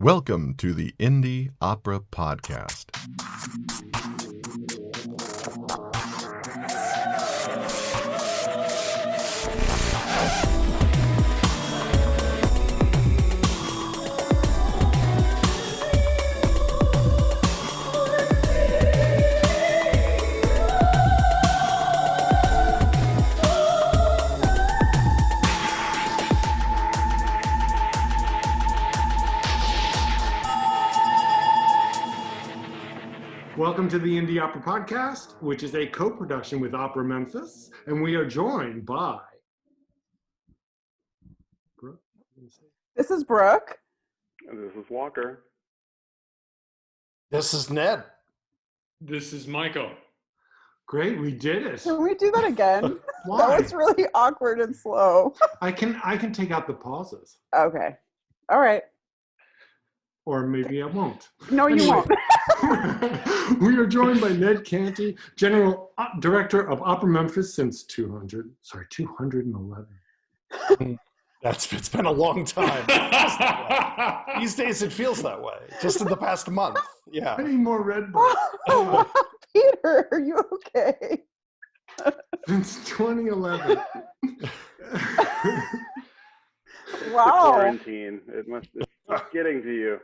Welcome to the Indie Opera Podcast. Welcome to the Indie Opera Podcast, which is a co-production with Opera Memphis, and we are joined by... Brooke? This is Brooke. And this is Walker. This is Ned. This is Michael. Great, we did it. Can we do that again? Why? That was really awkward and slow. I can take out the pauses, Okay. All right. or maybe I won't. No, you won't. We are joined by Ned Canty, Director of Opera Memphis since 211. It's been a long time. These days it feels that way. Just in the past month. Yeah. I need more Red Bull. Peter, are you okay? Since 2011. Wow. Quarantine. It's getting to you.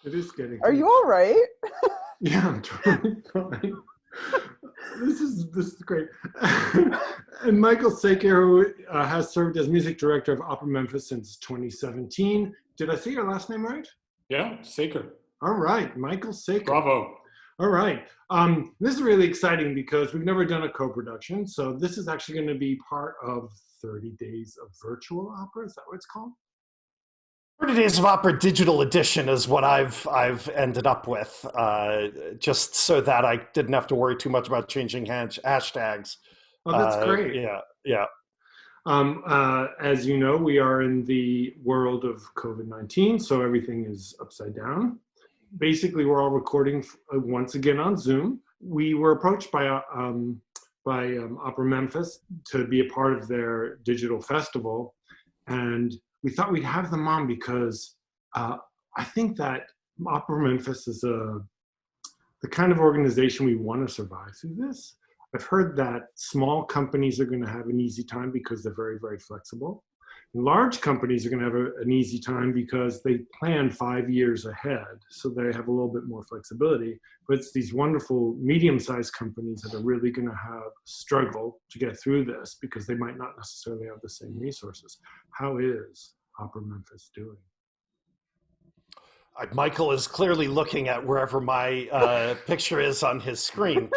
It is getting. Are you all right? Yeah, I'm totally fine. This is great. And Michael Sakir, who has served as music director of Opera Memphis since 2017. Did I say your last name right? Yeah, Sakir. All right, Michael Sakir. Bravo. All right. This is really exciting because we've never done a co-production. So this is actually going to be part of 30 Days of Virtual Opera. Is that what it's called? 30 Days of Opera Digital Edition is what I've ended up with, just so that I didn't have to worry too much about changing hashtags. Oh, that's great. Yeah. As you know, we are in the world of COVID-19, so everything is upside down. Basically, we're all recording once again on Zoom. We were approached by Opera Memphis to be a part of their digital festival, and we thought we'd have them on because I think that Opera Memphis is the kind of organization we want to survive through this. I've heard that small companies are going to have an easy time because they're very, very flexible. Large companies are going to have an easy time because they plan 5 years ahead, so they have a little bit more flexibility. But it's these wonderful medium-sized companies that are really going to struggle to get through this because they might not necessarily have the same resources. How is Opera Memphis doing? Michael is clearly looking at wherever my picture is on his screen.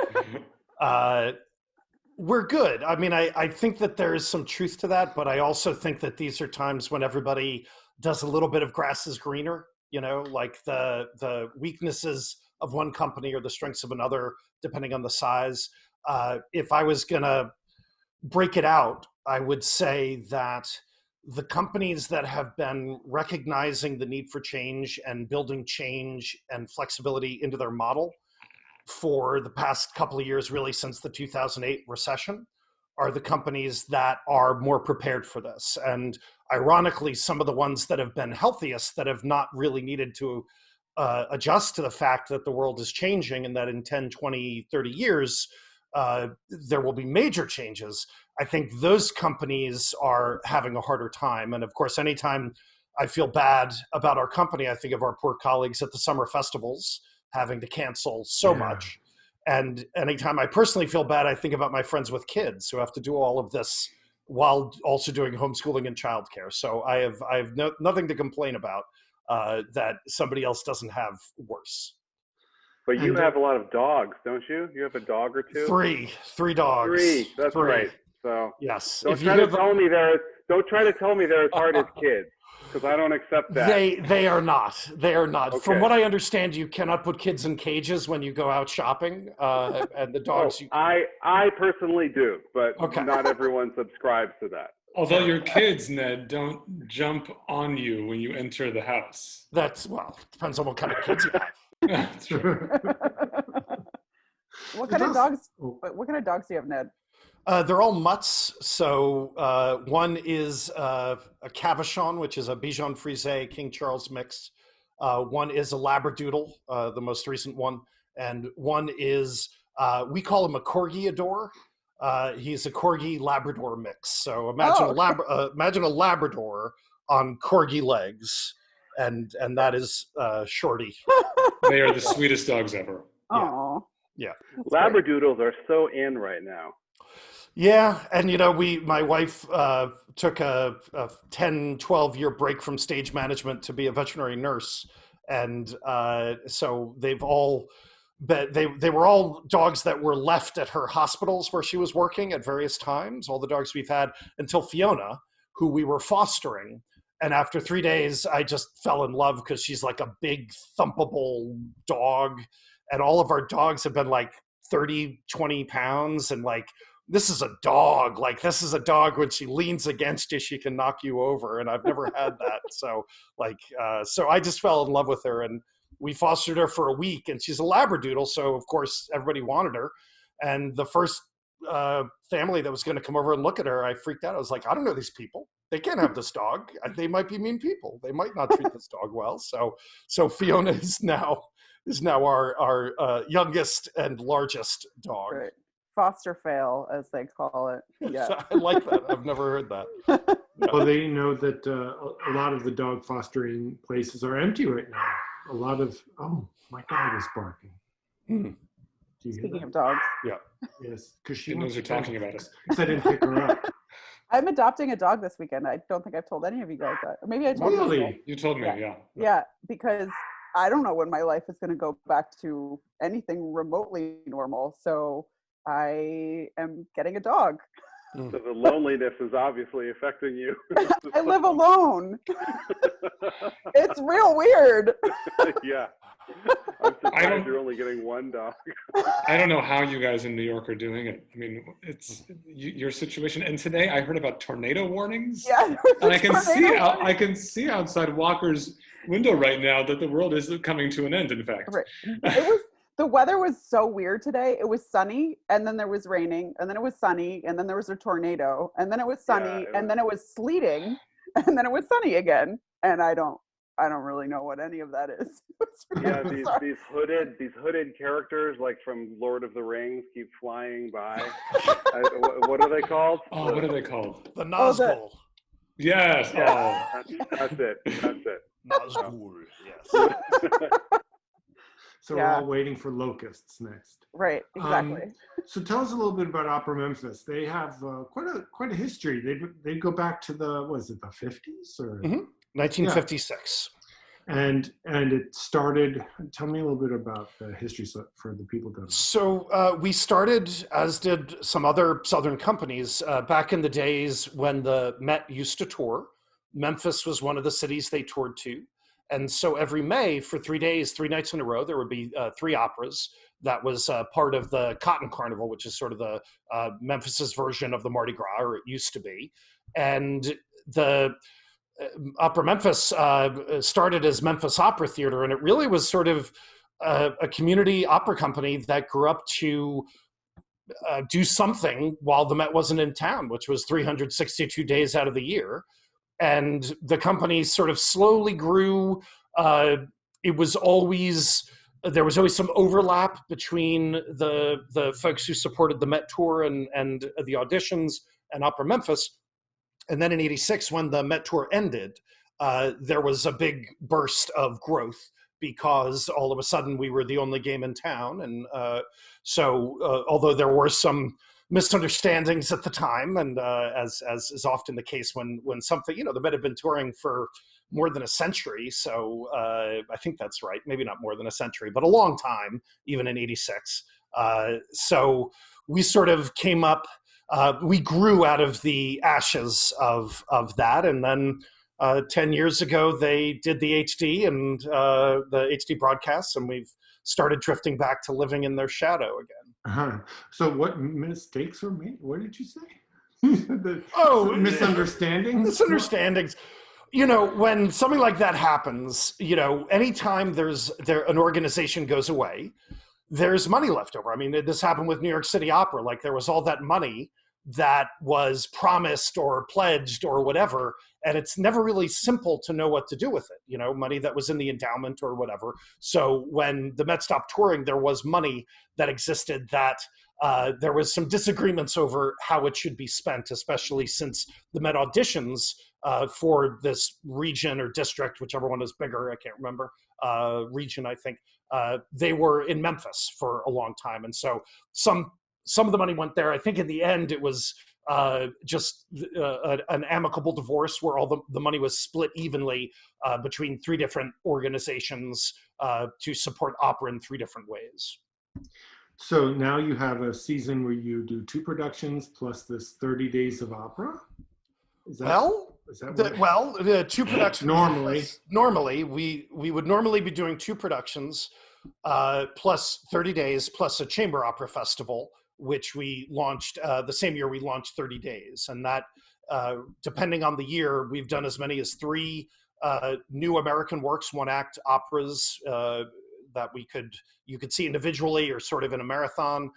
We're good. I mean, I think that there is some truth to that, but I also think that these are times when everybody does a little bit of grass is greener, like the weaknesses of one company or the strengths of another, depending on the size. If I was going to break it out, I would say that the companies that have been recognizing the need for change and building change and flexibility into their model for the past couple of years, really since the 2008 recession, are the companies that are more prepared for this. And ironically, some of the ones that have been healthiest, that have not really needed to adjust to the fact that the world is changing and that in 10, 20, 30 years, there will be major changes. I think those companies are having a harder time. And of course, anytime I feel bad about our company, I think of our poor colleagues at the summer festivals having to cancel so much. And anytime I personally feel bad, I think about my friends with kids who have to do all of this while also doing homeschooling and childcare. So I have nothing to complain about that somebody else doesn't have worse. But you have a lot of dogs, don't you? You have a dog or two? Three dogs. That's Three. Right. So yes. Don't try to tell me they're as hard as kids, because I don't accept that. They are not. They are not. Okay. From what I understand, you cannot put kids in cages when you go out shopping, and the dogs. I personally do, but Okay. not everyone subscribes to that. Although your kids, Ned, don't jump on you when you enter the house. Depends on what kind of kids you have. That's true. What kind of dogs do you have, Ned? They're all mutts. So one is a Cavachon, which is a Bichon Frise King Charles mix. One is a Labradoodle, the most recent one, and one is we call him a Corgi-ador. He's a Corgi Labrador mix. So imagine imagine a Labrador on Corgi legs, and that is Shorty. They are the sweetest dogs ever. Oh. Yeah. Labradoodles are so in right now. Yeah, and my wife took a 10, 12-year break from stage management to be a veterinary nurse, and so they've all they were all dogs that were left at her hospitals where she was working at various times. All the dogs we've had until Fiona, who we were fostering, and after 3 days, I just fell in love because she's like a big thumpable dog, and all of our dogs have been like 30, 20 pounds, and like. This is a dog. Like, this is a dog when she leans against you, she can knock you over. And I've never had that. So so I just fell in love with her, and we fostered her for a week, and she's a Labradoodle. So of course everybody wanted her. And the first family that was going to come over and look at her, I freaked out. I was like, I don't know these people. They can't have this dog. They might be mean people. They might not treat this dog well. So Fiona is now our youngest and largest dog. Right. Foster fail, as they call it. Yeah. I like that. I've never heard that. Well, they know that a lot of the dog fostering places are empty right now. A lot of, my dog is barking. Hmm. Do you hear Speaking that? of dogs, Yes, because she She knows wants you're to talking about it. Because I didn't pick her up. I'm adopting a dog this weekend. I don't think I've told any of you guys that. Or maybe I told you. Really? You told me, Yeah. yeah. Yeah, because I don't know when my life is going to go back to anything remotely normal. So I am getting a dog. So the loneliness is obviously affecting you. I live alone. It's real weird. Yeah. I'm don't- surprised you're only getting one dog. I don't know how you guys in New York are doing it. I mean, it's your situation. And today I heard about tornado warnings. Yeah, there was And a tornado warning. I can see outside Walker's window right now that the world is coming to an end, in fact. Right. The weather was so weird today. It was sunny, and then there was raining, and then it was sunny, and then there was a tornado, and then it was sunny, and then it was sleeting, and then it was sunny again. And I don't really know what any of that is. It's really Yeah, bizarre. these hooded characters like from Lord of the Rings keep flying by. What are they called? Oh, what are they called? The Nazgul. Yes. Yeah, Oh. that's it. Nazgul, yes. So Yeah. we're all waiting for locusts next. Right, exactly. So tell us a little bit about Opera Memphis. They have quite a history. They go back to the 50s or 1956. and it started. Tell me a little bit about the history for the people that. So we started, as did some other Southern companies, back in the days when the Met used to tour. Memphis was one of the cities they toured to. And so every May for 3 days, 3 nights in a row, there would be 3 operas. That was part of the Cotton Carnival, which is sort of the Memphis's version of the Mardi Gras, or it used to be. And the Opera Memphis started as Memphis Opera Theater, and it really was sort of a community opera company that grew up to do something while the Met wasn't in town, which was 362 days out of the year. And the company sort of slowly grew. There was always some overlap between the folks who supported the Met tour and the auditions and Opera Memphis. And then in '86, when the Met tour ended, there was a big burst of growth because all of a sudden we were the only game in town. And so although there were some misunderstandings at the time, and as is often the case when something, the Met have been touring for more than a century, so I think that's right, maybe not more than a century, but a long time, even in '86. So we sort of came up, we grew out of the ashes of that, and then 10 years ago they did the HD and the HD broadcasts, and we've started drifting back to living in their shadow again. So what mistakes were made? What did you say? Misunderstandings. Misunderstandings. When something like that happens, anytime an organization goes away, there's money left over. I mean, this happened with New York City Opera. Like, there was all that money that was promised or pledged or whatever. And it's never really simple to know what to do with it, money that was in the endowment or whatever. So when the Met stopped touring, there was money that existed that there was some disagreements over how it should be spent, especially since the Met auditions for this region or district, whichever one is bigger, I can't remember, region, I think, they were in Memphis for a long time. And so some of the money went there. I think in the end, it was just an amicable divorce where all the money was split evenly between 3 different organizations to support opera in 3 different ways. So now you have a season where you do 2 productions plus this 30 days of opera? The 2 productions. Normally, we would normally be doing 2 productions plus 30 days plus a chamber opera festival, which we launched the same year we launched 30 days. And that, depending on the year, we've done as many as 3 new American works, 1-act operas that you could see individually or sort of in a marathon.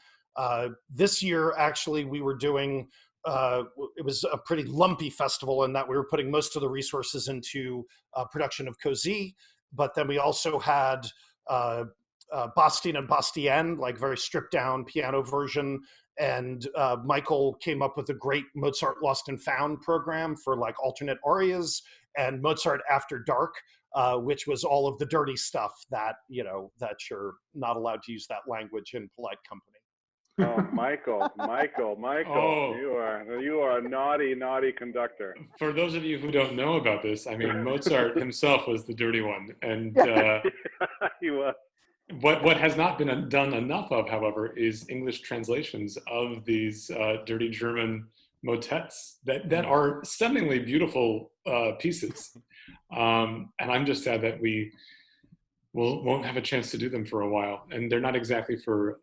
This year, actually, we were doing, it was a pretty lumpy festival in that we were putting most of the resources into production of Così, but then we also had Bastien and Bastien, like very stripped down piano version. And Michael came up with a great Mozart Lost and Found program for like alternate arias, and Mozart After Dark, which was all of the dirty stuff that, that you're not allowed to use that language in polite company. Oh, Michael, Oh. you are a naughty conductor. For those of you who don't know about this, I mean, Mozart himself was the dirty one. And He was. what has not been done enough of, however, is English translations of these dirty German motets that are stunningly beautiful pieces. And I'm just sad that we won't have a chance to do them for a while. And they're not exactly for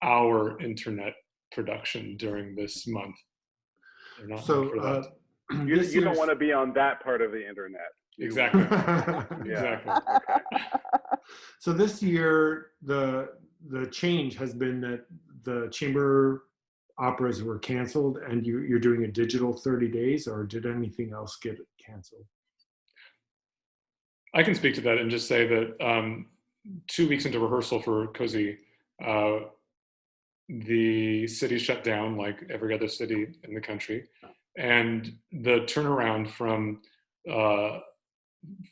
our internet production during this month. They're not for that. You don't want to be on that part of the internet. Exactly. Yeah. Exactly. So this year, the change has been that the chamber operas were canceled and you're doing a digital 30 days, or did anything else get canceled? I can speak to that and just say that 2 weeks into rehearsal for Così, the city shut down like every other city in the country. And the turnaround from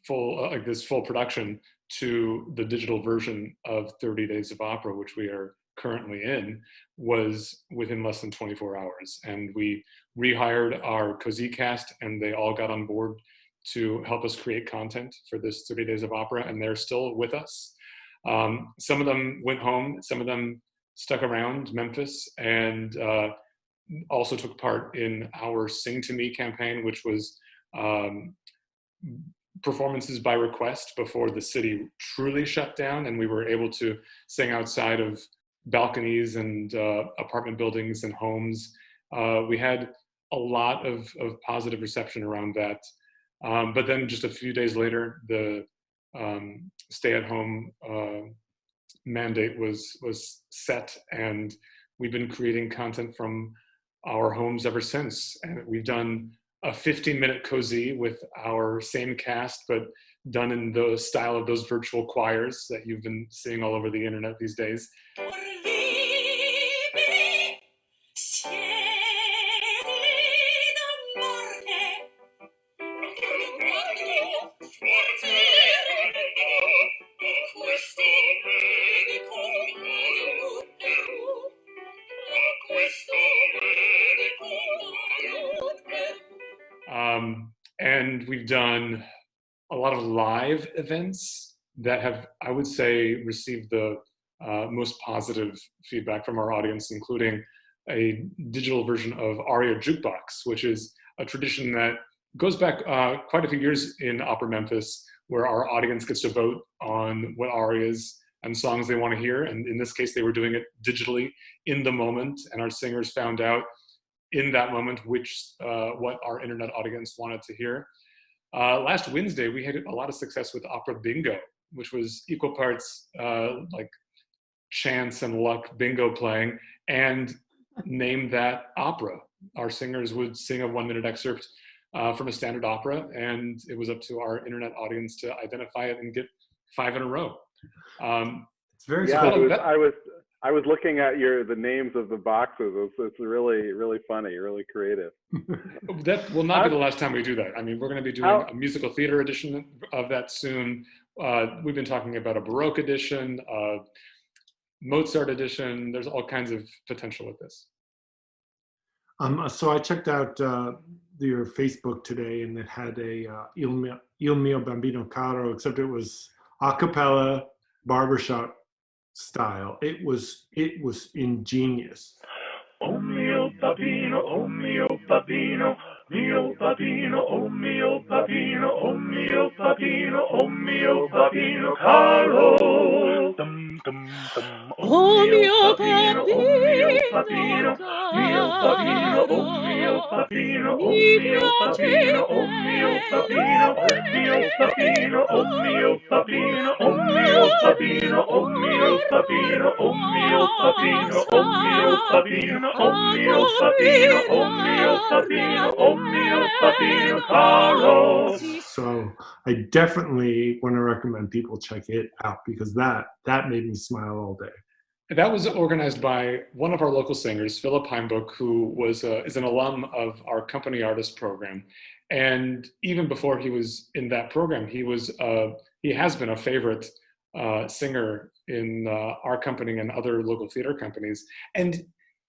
full production to the digital version of 30 Days of Opera, which we are currently in, was within less than 24 hours. And we rehired our Così cast, and they all got on board to help us create content for this 30 Days of Opera, and they're still with us. Some of them went home, some of them stuck around Memphis, and also took part in our Sing to Me campaign, which was performances by request before the city truly shut down, and we were able to sing outside of balconies and apartment buildings and homes. We had a lot of positive reception around that. But then just a few days later, the stay-at-home mandate was set, and we've been creating content from our homes ever since. And we've done a 15-minute Così with our same cast, but done in the style of those virtual choirs that you've been seeing all over the internet these days. And we've done a lot of live events that have, I would say, received the most positive feedback from our audience, including a digital version of Aria Jukebox, which is a tradition that goes back quite a few years in Opera Memphis, where our audience gets to vote on what arias and songs they want to hear. And in this case, they were doing it digitally in the moment, and our singers found out in that moment what our internet audience wanted to hear. Last Wednesday, we had a lot of success with Opera Bingo, which was equal parts like chance and luck bingo playing, and name that opera. Our singers would sing a 1-minute excerpt from a standard opera, and it was up to our internet audience to identify it and get 5 in a row. It's very Yeah, cool. I was looking at the names of the boxes. It's really, really funny, really creative. That will not be the last time we do that. I mean, we're going to be doing a musical theater edition of that soon. We've been talking about a Baroque edition, Mozart edition. There's all kinds of potential with this. So I checked out your Facebook today, and it had a Il mio bambino caro, except it was a cappella barbershop style. It was ingenious. Oh mio babino, oh mio babino, mio babino, oh mio babino, oh mio babino, oh mio babino caro. Dum dum dum. Oh mio babino, oh mio babino, mio babino, oh mio babino, oh mio babino, oh mio babino, oh mio babino, oh mio babino, oh mio babino, oh mio babino, oh mio babino, oh mio babino, oh mio babino, oh mio babino caro. So I definitely want to recommend people check it out, because that made me smile all day. That was organized by one of our local singers, Philip Heimbuch, who is an alum of our company artist program. And even before he was in that program, he has been a favorite singer in our company and other local theater companies. And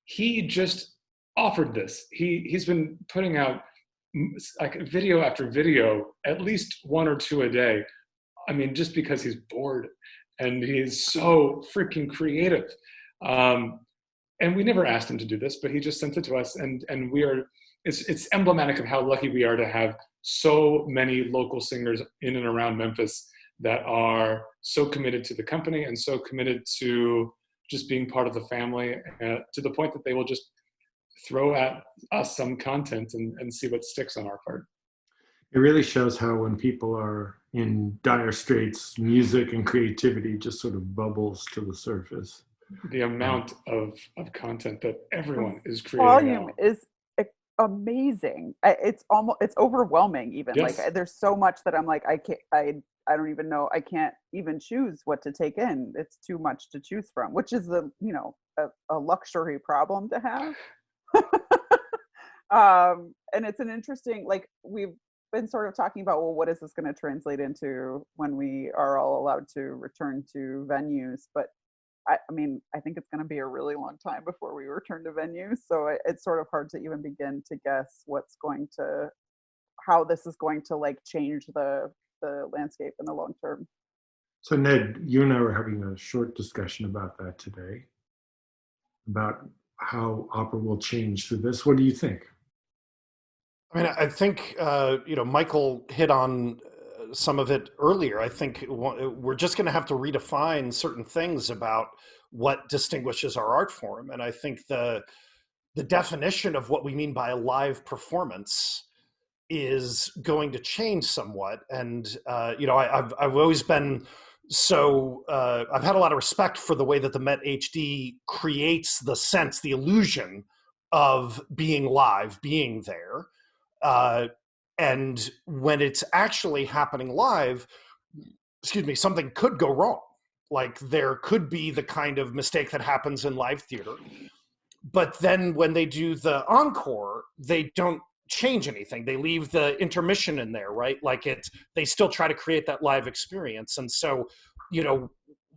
he just offered this. He's been putting out like video after video, at least 1 or 2 a day. I mean, just because he's bored, and he's so freaking creative. And we never asked him to do this, but he just sent it to us, and it's emblematic of how lucky we are to have so many local singers in and around Memphis that are so committed to the company and so committed to just being part of the family, to the point that they will just throw at us some content and see what sticks on our part. It really shows how when people are in dire straits, music and creativity just sort of bubbles to the surface. The amount of content that everyone is creating volume now is amazing. It's overwhelming even. Yes. Like there's so much that I'm like, I don't even know. I can't even choose what to take in. It's too much to choose from, which is a luxury problem to have. And it's an interesting, like, we've been sort of talking about, well, what is this going to translate into when we are all allowed to return to venues? But I mean, I think it's going to be a really long time before we return to venues. So it's sort of hard to even begin to guess how this is going to like change the landscape in the long term. So Ned, you and I were having a short discussion about that today, about how opera will change through this. What do you think? I mean, I think, Michael hit on some of it earlier. I think we're just going to have to redefine certain things about what distinguishes our art form. And I think the definition of what we mean by a live performance is going to change somewhat. And, I've always been I've had a lot of respect for the way that the Met HD creates the sense, the illusion of being live, being there. And when it's actually happening live, something could go wrong. Like there could be the kind of mistake that happens in live theater. But then when they do the encore, they don't change anything. They leave the intermission in there, right? Like they still try to create that live experience. And so,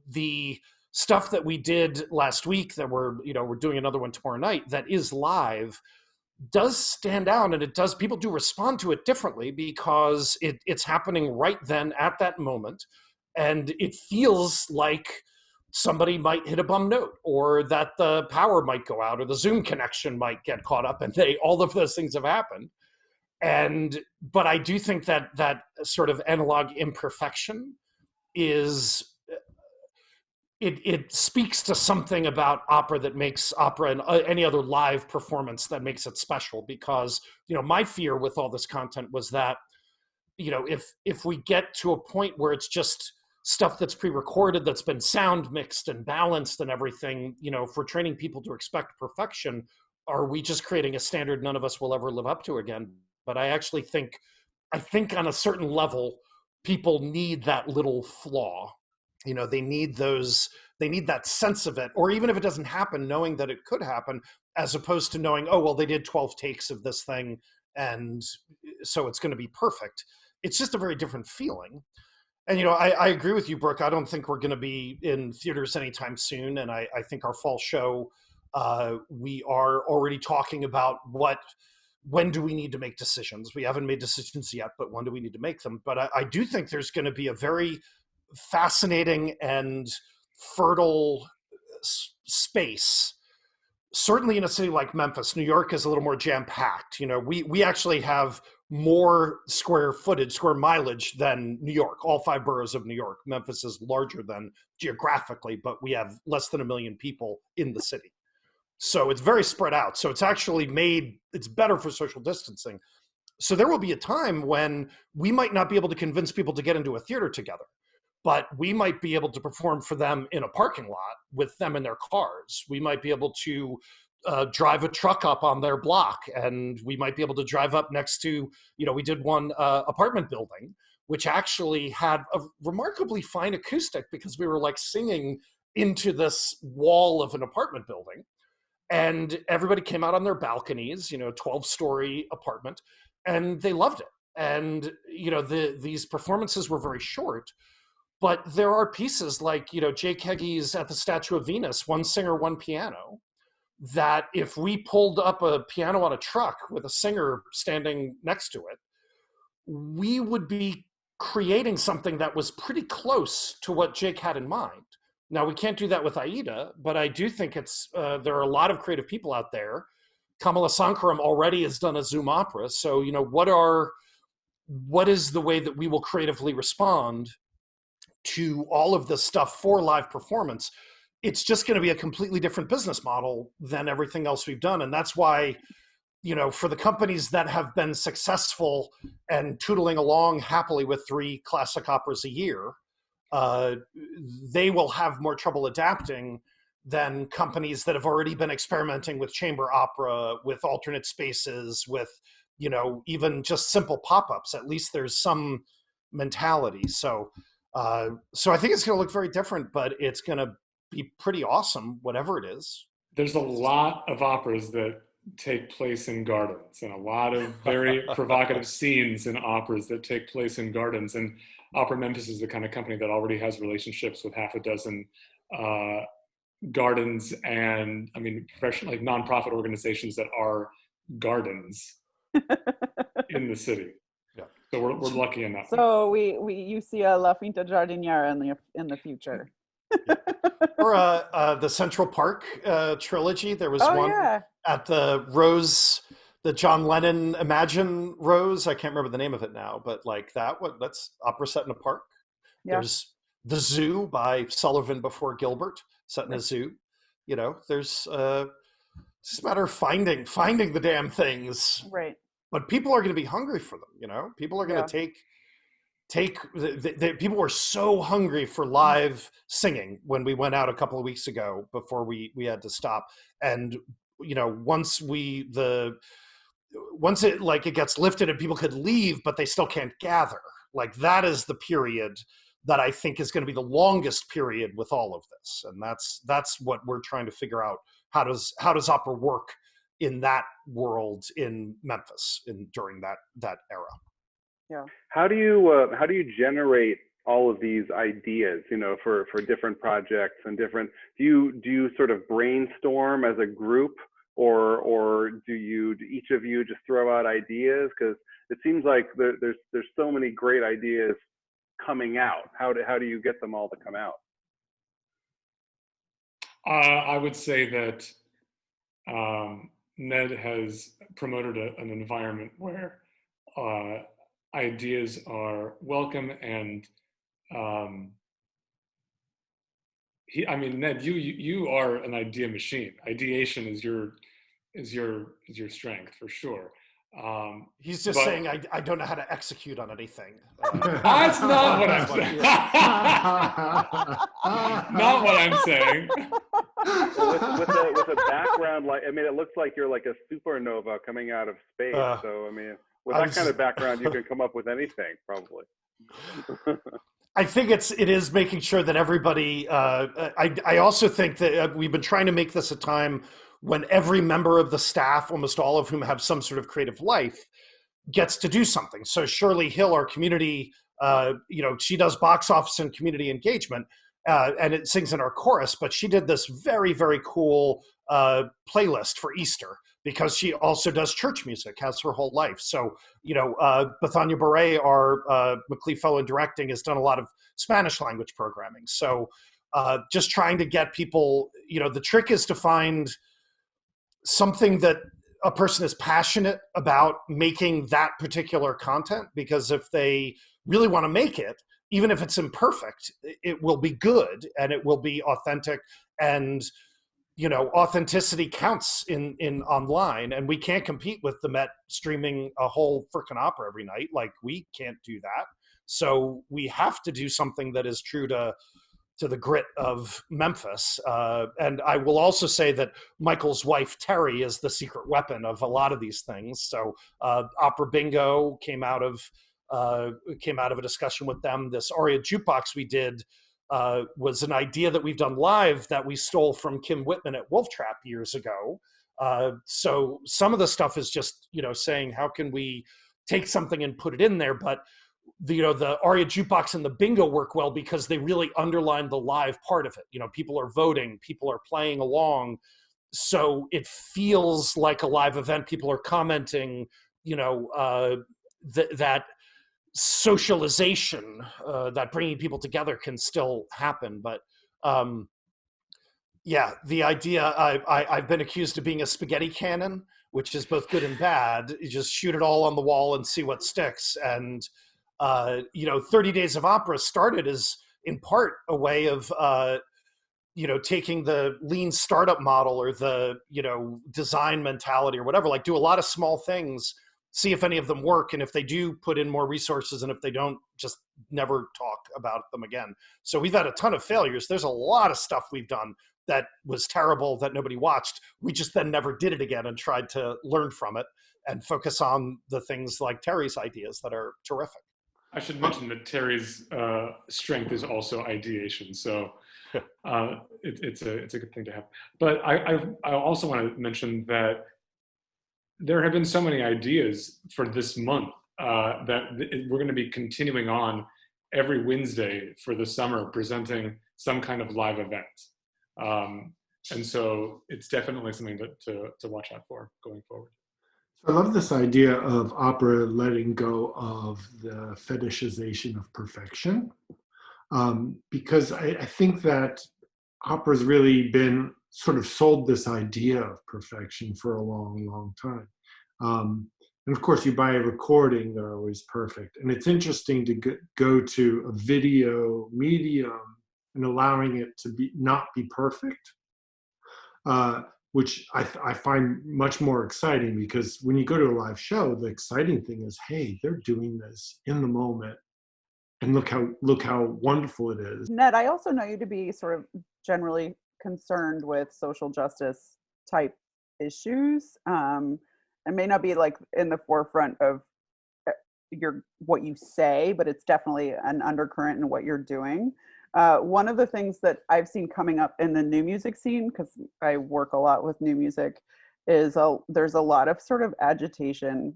the stuff that we did last week that we're doing another one tomorrow night that is live does stand out, and people do respond to it differently because it's happening right then at that moment, and it feels like somebody might hit a bum note, or that the power might go out, or the Zoom connection might get caught up, and all of those things have happened. But I do think that sort of analog imperfection is it speaks to something about opera that makes opera and any other live performance that makes it special. Because my fear with all this content was that if we get to a point where it's just stuff that's pre-recorded, that's been sound mixed and balanced and everything, if we're training people to expect perfection, are we just creating a standard none of us will ever live up to again? But I actually think on a certain level, people need that little flaw. You know, they need that sense of it, or even if it doesn't happen, knowing that it could happen, as opposed to knowing, oh, well, they did 12 takes of this thing, and so it's going to be perfect. It's just a very different feeling. And, you know, I agree with you, Brooke. I don't think we're going to be in theaters anytime soon. And I think our fall show, we are already talking about when do we need to make decisions? We haven't made decisions yet, but when do we need to make them? But I do think there's going to be a very fascinating and fertile space, certainly in a city like Memphis. New York is a little more jam-packed. You know, we actually have more square mileage than New York, all 5 boroughs of New York. Memphis is larger than geographically, but we have less than 1 million people in the city. So it's very spread out. So it's actually it's better for social distancing. So there will be a time when we might not be able to convince people to get into a theater together, but we might be able to perform for them in a parking lot with them in their cars. We might be able to drive a truck up on their block, and we might be able to drive up next to, you know, we did one apartment building, which actually had a remarkably fine acoustic because we were like singing into this wall of an apartment building. And everybody came out on their balconies, you know, 12-story apartment, and they loved it. And, you know, these performances were very short, but there are pieces like, you know, Jake Heggie's At the Statue of Venus, 1 singer, 1 piano, that if we pulled up a piano on a truck with a singer standing next to it, we would be creating something that was pretty close to what Jake had in mind. Now, we can't do that with Aida, but I do think there are a lot of creative people out there. Kamala Sankaram already has done a Zoom opera. So, you know, what is the way that we will creatively respond to all of this stuff for live performance? It's just going to be a completely different business model than everything else we've done. And that's why, you know, for the companies that have been successful and tootling along happily with 3 classic operas a year, they will have more trouble adapting than companies that have already been experimenting with chamber opera, with alternate spaces, with, you know, even just simple pop-ups. At least there's some mentality. So I think it's going to look very different, but it's going to be pretty awesome, whatever it is. There's a lot of operas that take place in gardens, and a lot of very provocative scenes in operas that take place in gardens. And Opera Memphis is the kind of company that already has relationships with 6 gardens, and I mean, professional, like nonprofit organizations that are gardens in the city. Yeah, so we're lucky enough. So you see a La Finta Giardiniera in the future. Yeah. Or the Central Park trilogy. There was one at the Rose, the John Lennon Imagine Rose. I can't remember the name of it now, but like that's opera set in a park. Yeah. There's The Zoo by Sullivan before Gilbert, set in a zoo. You know, there's it's just a matter of finding the damn things. Right. But people are going to be hungry for them. You know, people are going to take. People were so hungry for live singing when we went out a couple of weeks ago before we had to stop. And, you know, once it gets lifted and people could leave, but they still can't gather, like that is the period that I think is going to be the longest period with all of this. And that's what we're trying to figure out. How does opera work in that world in Memphis during that era? Yeah. How do you generate all of these ideas, you know, for different projects and different? Do you sort of brainstorm as a group, or do each of you just throw out ideas? Because it seems like there's so many great ideas coming out. How do you get them all to come out? I would say that Ned has promoted an environment where ideas are welcome, and Ned, you are an idea machine. Ideation is your strength for sure. He's just saying I don't know how to execute on anything. That's not what I'm saying. Not what I'm saying. with a background like, I mean, it looks like you're like a supernova coming out of space. So I mean, with that kind of background, you can come up with anything probably. I think it is making sure that everybody. I also think that we've been trying to make this a time when every member of the staff, almost all of whom have some sort of creative life, gets to do something. So Shirley Hill, our community, she does box office and community engagement, and it sings in our chorus. But she did this very, very cool playlist for Easter because she also does church music, has her whole life. So, Bethania Beret, our McLeaf Fellow in Directing, has done a lot of Spanish language programming. So just trying to get people, the trick is to find something that a person is passionate about making that particular content, because if they really want to make it, even if it's imperfect, it will be good and it will be authentic. And authenticity counts in online, and we can't compete with the Met streaming a whole frickin' opera every night. Like, we can't do that. So we have to do something that is true to the grit of Memphis. And I will also say that Michael's wife, Terry, is the secret weapon of a lot of these things. So Opera Bingo came out of a discussion with them. This aria jukebox we did was an idea that we've done live that we stole from Kim Whitman at Wolf Trap years ago. So some of the stuff is just, saying, how can we take something and put it in there? But the aria jukebox and the bingo work well because they really underline the live part of it. People are voting, people are playing along, so it feels like a live event. People are commenting, that socialization, that bringing people together can still happen. But the idea, I've been accused of being a spaghetti cannon, which is both good and bad. You just shoot it all on the wall and see what sticks. And 30 Days of Opera started as, in part, a way of taking the lean startup model or the design mentality or whatever, like do a lot of small things, see if any of them work, and if they do, put in more resources, and if they don't, just never talk about them again. So we've had a ton of failures. There's a lot of stuff we've done that was terrible that nobody watched. We just then never did it again and tried to learn from it and focus on the things like Terry's ideas that are terrific. I should mention that Terry's strength is also ideation, so it's a good thing to have. But I also want to mention that there have been so many ideas for this month that we're going to be continuing on every Wednesday for the summer, presenting some kind of live event, and so it's definitely something to watch out for going forward. I love this idea of opera letting go of the fetishization of perfection, because I think that opera's really been sort of sold this idea of perfection for a long, long time. And of course, you buy a recording, they're always perfect. And it's interesting to go to a video medium and allowing it to not be perfect. Which I find much more exciting, because when you go to a live show, the exciting thing is, hey, they're doing this in the moment, and look how wonderful it is. Ned, I also know you to be sort of generally concerned with social justice type issues. It may not be like in the forefront of what you say, but it's definitely an undercurrent in what you're doing. One of the things that I've seen coming up in the new music scene, because I work a lot with new music, is there's a lot of sort of agitation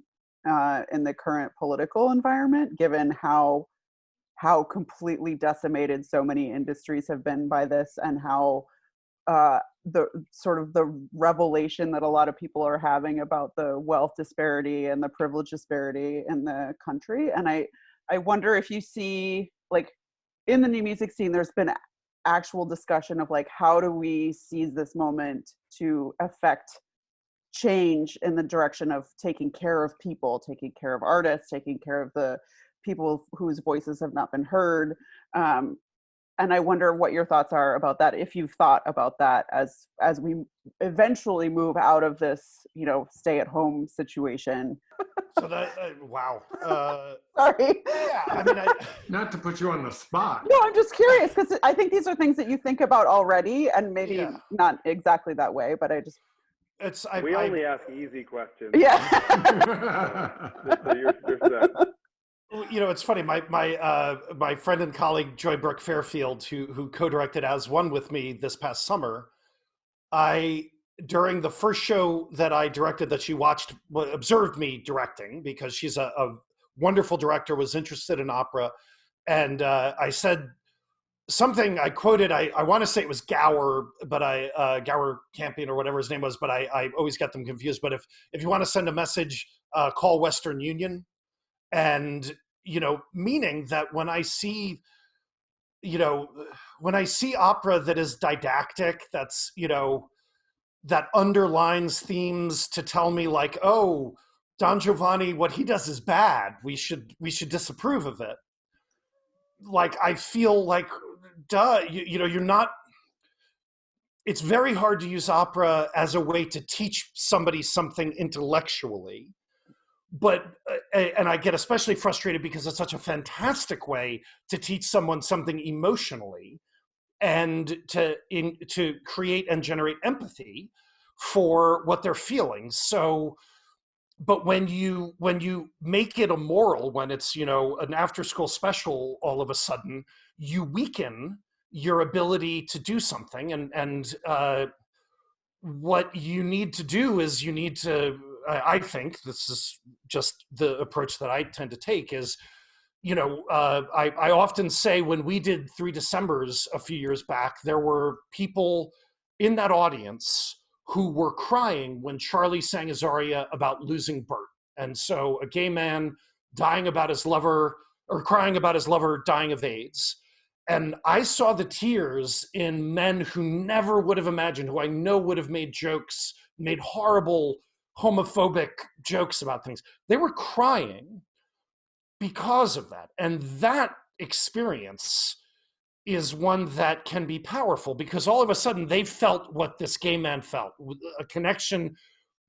in the current political environment, given how completely decimated so many industries have been by this, and how the sort of the revelation that a lot of people are having about the wealth disparity and the privilege disparity in the country. And I wonder if you see, like, in the new music scene, there's been actual discussion of like, how do we seize this moment to affect change in the direction of taking care of people, taking care of artists, taking care of the people whose voices have not been heard. And I wonder what your thoughts are about that, if you've thought about that as we eventually move out of this, stay-at-home situation. So that wow. Sorry. Yeah, I mean, Not to put you on the spot. No, I'm just curious because I think these are things that you think about already, and maybe not exactly that way, but we only ask easy questions. Yeah. So you're set. It's funny. My friend and colleague Joy Brooke Fairfield, who co-directed As One with me this past summer, during the first show that I directed that she observed me directing, because she's a wonderful director, was interested in opera, and I said something. I quoted. I want to say it was Gower, but Gower Campion or whatever his name was, but I always get them confused. But if you want to send a message, call Western Union. And, meaning that when I see opera that is didactic, that's, that underlines themes to tell me like, oh, Don Giovanni, what he does is bad. We should disapprove of it. Like, I feel like, duh, you're not, it's very hard to use opera as a way to teach somebody something intellectually. But, and I get especially frustrated because it's such a fantastic way to teach someone something emotionally and to create and generate empathy for what they're feeling. So, but when you make it a moral, when it's, an after school special, all of a sudden you weaken your ability to do something. And what you need to do is I think this is just the approach that I tend to take is, I often say when we did 3 Decembers a few years back, there were people in that audience who were crying when Charlie sang his aria about losing Bert. And so a gay man dying about his lover, or crying about his lover dying of AIDS. And I saw the tears in men who never would have imagined, who I know would have made horrible homophobic jokes about things. They were crying because of that. And that experience is one that can be powerful because all of a sudden they felt what this gay man felt, a connection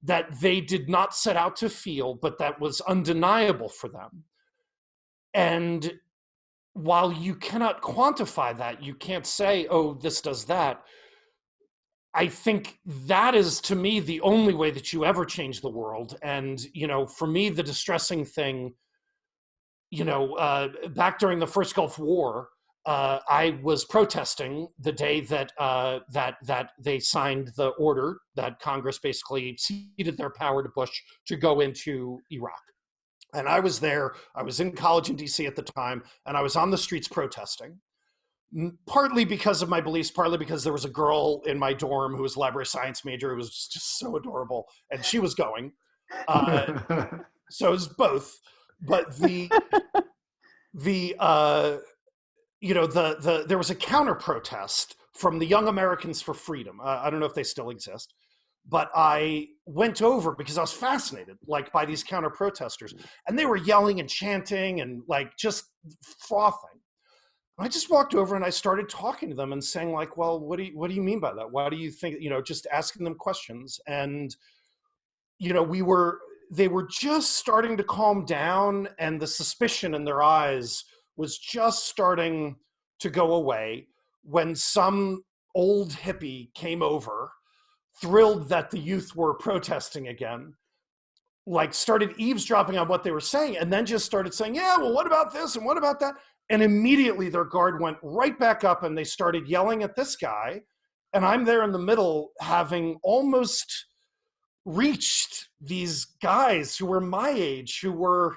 that they did not set out to feel, but that was undeniable for them. And while you cannot quantify that, you can't say, oh, this does that. I think that is, to me, the only way that you ever change the world. And, for me, the distressing thing, back during the first Gulf War, I was protesting the day that that they signed the order that Congress basically ceded their power to Bush to go into Iraq. And I was there. I was in college in DC at the time, and I was on the streets protesting, partly because of my beliefs, partly because there was a girl in my dorm who was a library science major. It was just so adorable, and she was going. So it was both. But there was a counter protest from the Young Americans for Freedom. I don't know if they still exist, but I went over because I was fascinated, by these counter protesters, and they were yelling and chanting and just frothing. I just walked over and I started talking to them and saying well, what do you mean by that? Why do you think, just asking them questions. And, they were just starting to calm down, and the suspicion in their eyes was just starting to go away when some old hippie came over, thrilled that the youth were protesting again, started eavesdropping on what they were saying, and then just started saying, yeah, well, what about this and what about that? And immediately their guard went right back up and they started yelling at this guy. And I'm there in the middle, having almost reached these guys who were my age, who were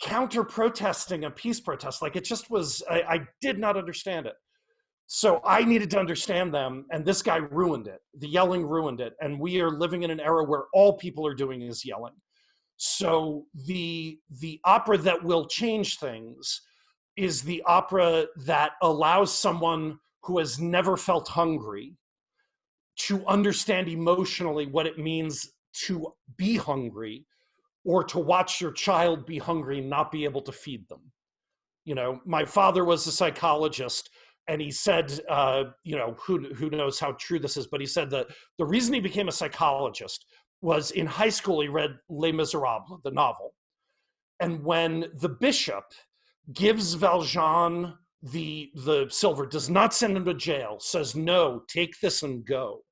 counter protesting a peace protest. It just was, I did not understand it. So I needed to understand them. And this guy ruined it. The yelling ruined it. And we are living in an era where all people are doing is yelling. So the opera that will change things is the opera that allows someone who has never felt hungry to understand emotionally what it means to be hungry, or to watch your child be hungry and not be able to feed them. My father was a psychologist, And he said, who knows how true this is, but he said that the reason he became a psychologist was in high school he read Les Miserables, the novel. And when the bishop gives Valjean the silver, does not send him to jail, says, no, take this and go.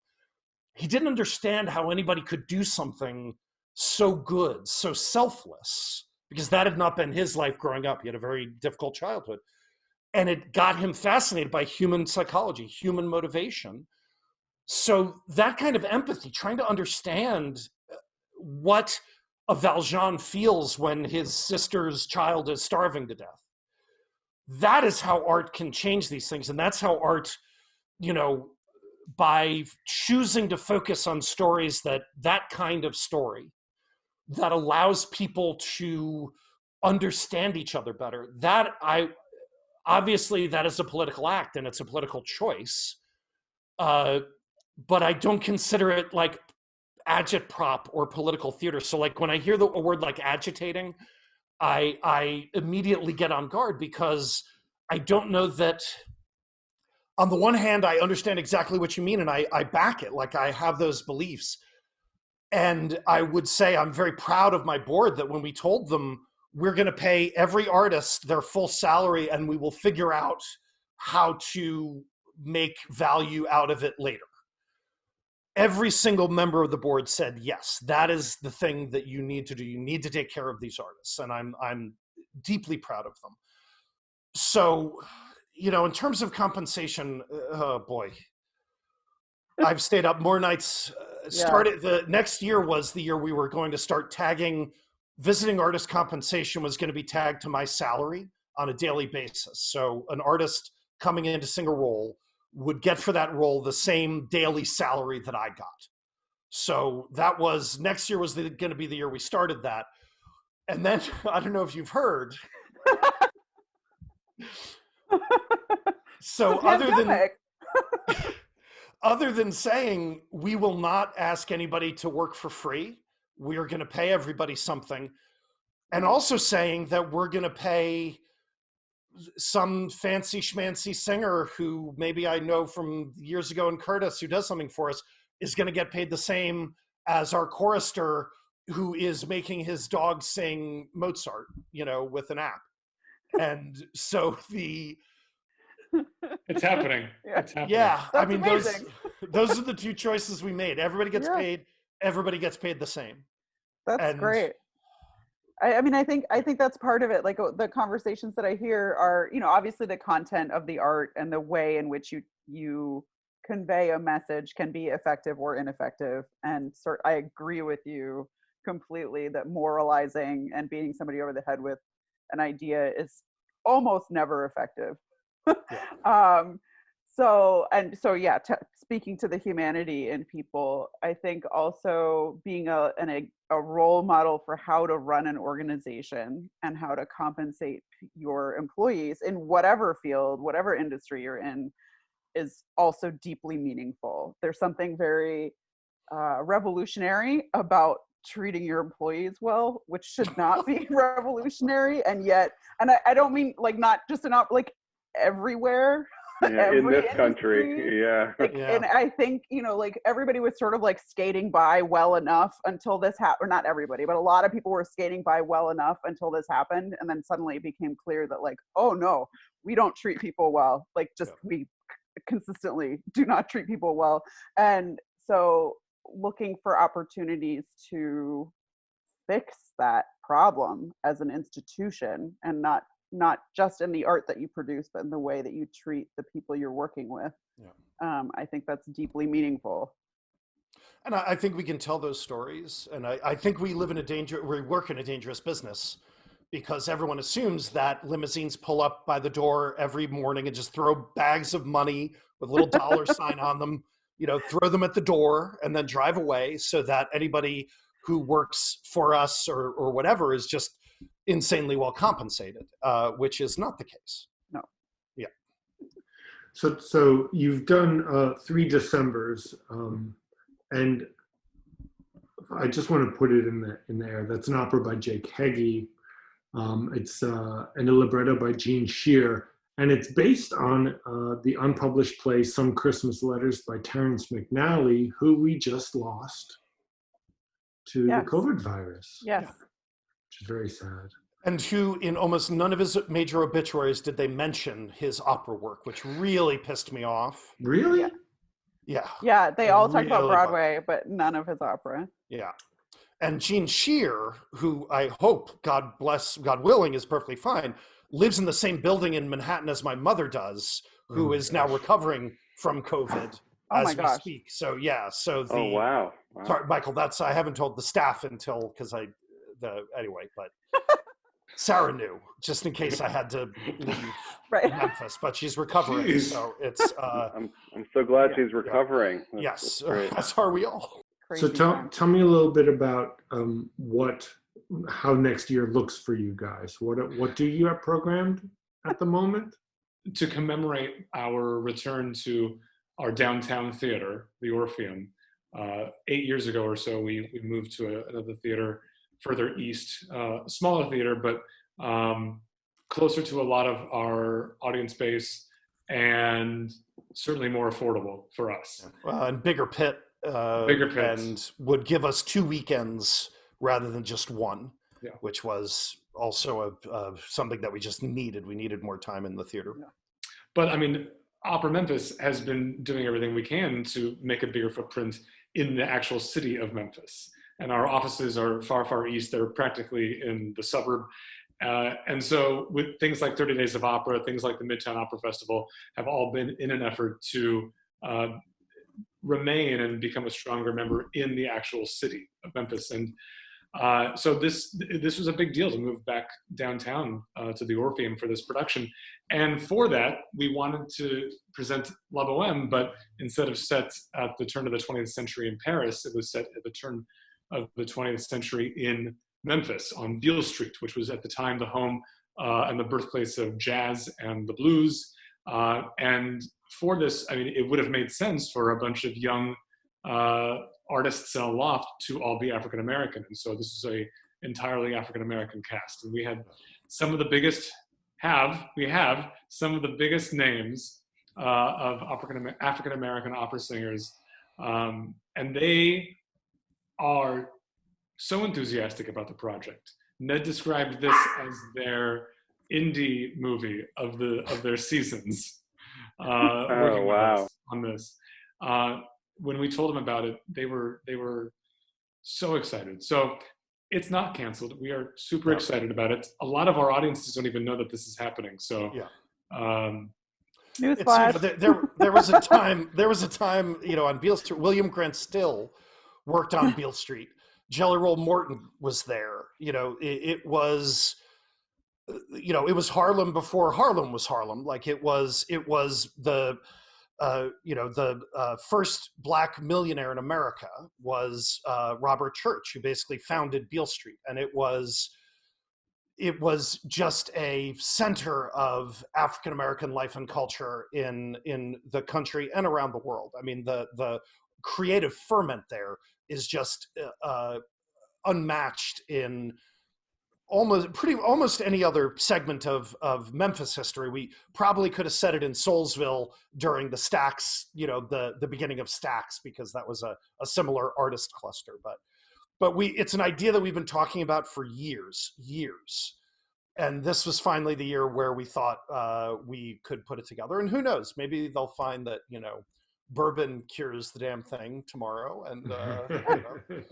He didn't understand how anybody could do something so good, so selfless, because that had not been his life growing up. He had a very difficult childhood. And it got him fascinated by human psychology, human motivation. So that kind of empathy, trying to understand what a Valjean feels when his sister's child is starving to death. That is how art can change these things. And that's how art, by choosing to focus on stories that kind of story that allows people to understand each other better, obviously that is a political act and it's a political choice. But I don't consider it like agitprop or political theater. So like when I hear a word like agitating, I immediately get on guard, because I don't know that, on the one hand, I understand exactly what you mean and I back it, like I have those beliefs. And I would say I'm very proud of my board that when we told them we're going to pay every artist their full salary and we will figure out how to make value out of it later. Every single member of the board said, yes, that is the thing that you need to do. You need to take care of these artists. And I'm deeply proud of them. So, in terms of compensation, oh boy, I've stayed up more nights. The next year was the year we were going to start tagging. Visiting artist compensation was going to be tagged to my salary on a daily basis. So an artist coming in to sing a role would get for that role the same daily salary that I got. So next year was going to be the year we started that. And then, I don't know if you've heard. So other than saying we will not ask anybody to work for free, we are going to pay everybody something, and also saying that we're going to pay some fancy schmancy singer who maybe I know from years ago in Curtis who does something for us is going to get paid the same as our chorister who is making his dog sing Mozart, with an app. And so it's happening. Yeah. It's happening. Yeah, That's I mean, amazing. those are the two choices we made. Everybody gets paid. Everybody gets paid the same. That's great. I think that's part of it. Like the conversations that I hear are, obviously the content of the art and the way in which you convey a message can be effective or ineffective. And I agree with you completely that moralizing and beating somebody over the head with an idea is almost never effective. Yeah. Speaking to the humanity in people, I think also being a role model for how to run an organization and how to compensate your employees in whatever field, whatever industry you're in, is also deeply meaningful. There's something very revolutionary about treating your employees well, which should not be revolutionary. And I don't mean like not just like everywhere. In this country, And I think like everybody was sort of like skating by well enough until this happened, or not everybody, but a lot of people were skating by well enough until this happened, and then suddenly it became clear that like, oh no, we don't treat people well. Like we consistently do not treat people well, and so looking for opportunities to fix that problem as an institution, and not just in the art that you produce, but in the way that you treat the people you're working with. I think that's deeply meaningful. And I think we can tell those stories. And I think we work in a dangerous business, because everyone assumes that limousines pull up by the door every morning and just throw bags of money with a little dollar sign on them, throw them at the door and then drive away, so that anybody who works for us or whatever is just insanely well compensated, which is not the case. No. Yeah. So you've done 3 Decembers, and I just want to put it in there. That's an opera by Jake Heggie. It's and a libretto by Gene Shear. And it's based on the unpublished play Some Christmas Letters by Terrence McNally, who we just lost to Yes. the COVID virus, Yes. which is very sad. And who, in almost none of his major obituaries, did they mention his opera work, which really pissed me off. Really? Yeah. Yeah. Yeah, they all talk about Really Broadway, but none of his opera. Yeah. And Gene Shear, who I hope, God bless, God willing, is perfectly fine, lives in the same building in Manhattan as my mother does, who is now recovering from COVID as we speak. So yeah, so the wow. Sorry, Michael, I haven't told the staff until anyway, but Sarah knew, just in case I had to leave Memphis, but she's recovering. Jeez. So it's I'm so glad she's recovering. Yes, great. as are we all. So tell me a little bit about how next year looks for you guys. What do you have programmed at the moment? To commemorate our return to our downtown theater, the Orpheum, 8 years ago or so, we moved to another theater further east, smaller theater, but closer to a lot of our audience base and certainly more affordable for us. And bigger pit. Bigger pits. And would give us 2 weekends rather than just one, yeah. Which was also something that we just needed. We needed more time in the theater. Yeah. But I mean, Opera Memphis has been doing everything we can to make a bigger footprint in the actual city of Memphis. And our offices are far, far east. They're practically in the suburb. And so with things like 30 Days of Opera, things like the Midtown Opera Festival have all been in an effort to remain and become a stronger member in the actual city of Memphis. And so this was a big deal to move back downtown to the Orpheum for this production. And for that, we wanted to present La Boheme, but instead of set at the turn of the 20th century in Paris, it was set at the turn of the 20th century in Memphis on Beale Street, which was at the time the home and the birthplace of jazz and the blues. And for this, I mean, it would have made sense for a bunch of young artists in a loft to all be African American, and so this is a entirely African American cast. And we had some of the biggest some of the biggest names of African American opera singers, and they are so enthusiastic about the project. Ned described this as their indie movie of their seasons. Working with us on this. When we told them about it, they were so excited. So it's not canceled. We are super excited about it. A lot of our audiences don't even know that this is happening. So newsflash. There was a time, on Beale Street, William Grant Still worked on Beale Street. Jelly Roll Morton was there. It was Harlem before Harlem was Harlem. Like it was the first Black millionaire in America was Robert Church, who basically founded Beale Street, and it was just a center of African American life and culture in the country and around the world. I mean, the creative ferment there is just unmatched in almost any other segment of Memphis history. We probably could have said it in Soulsville during the Stax, the beginning of Stax, because that was a similar artist cluster. But it's an idea that we've been talking about for years. And this was finally the year where we thought we could put it together. And who knows, maybe they'll find that, bourbon cures the damn thing tomorrow. And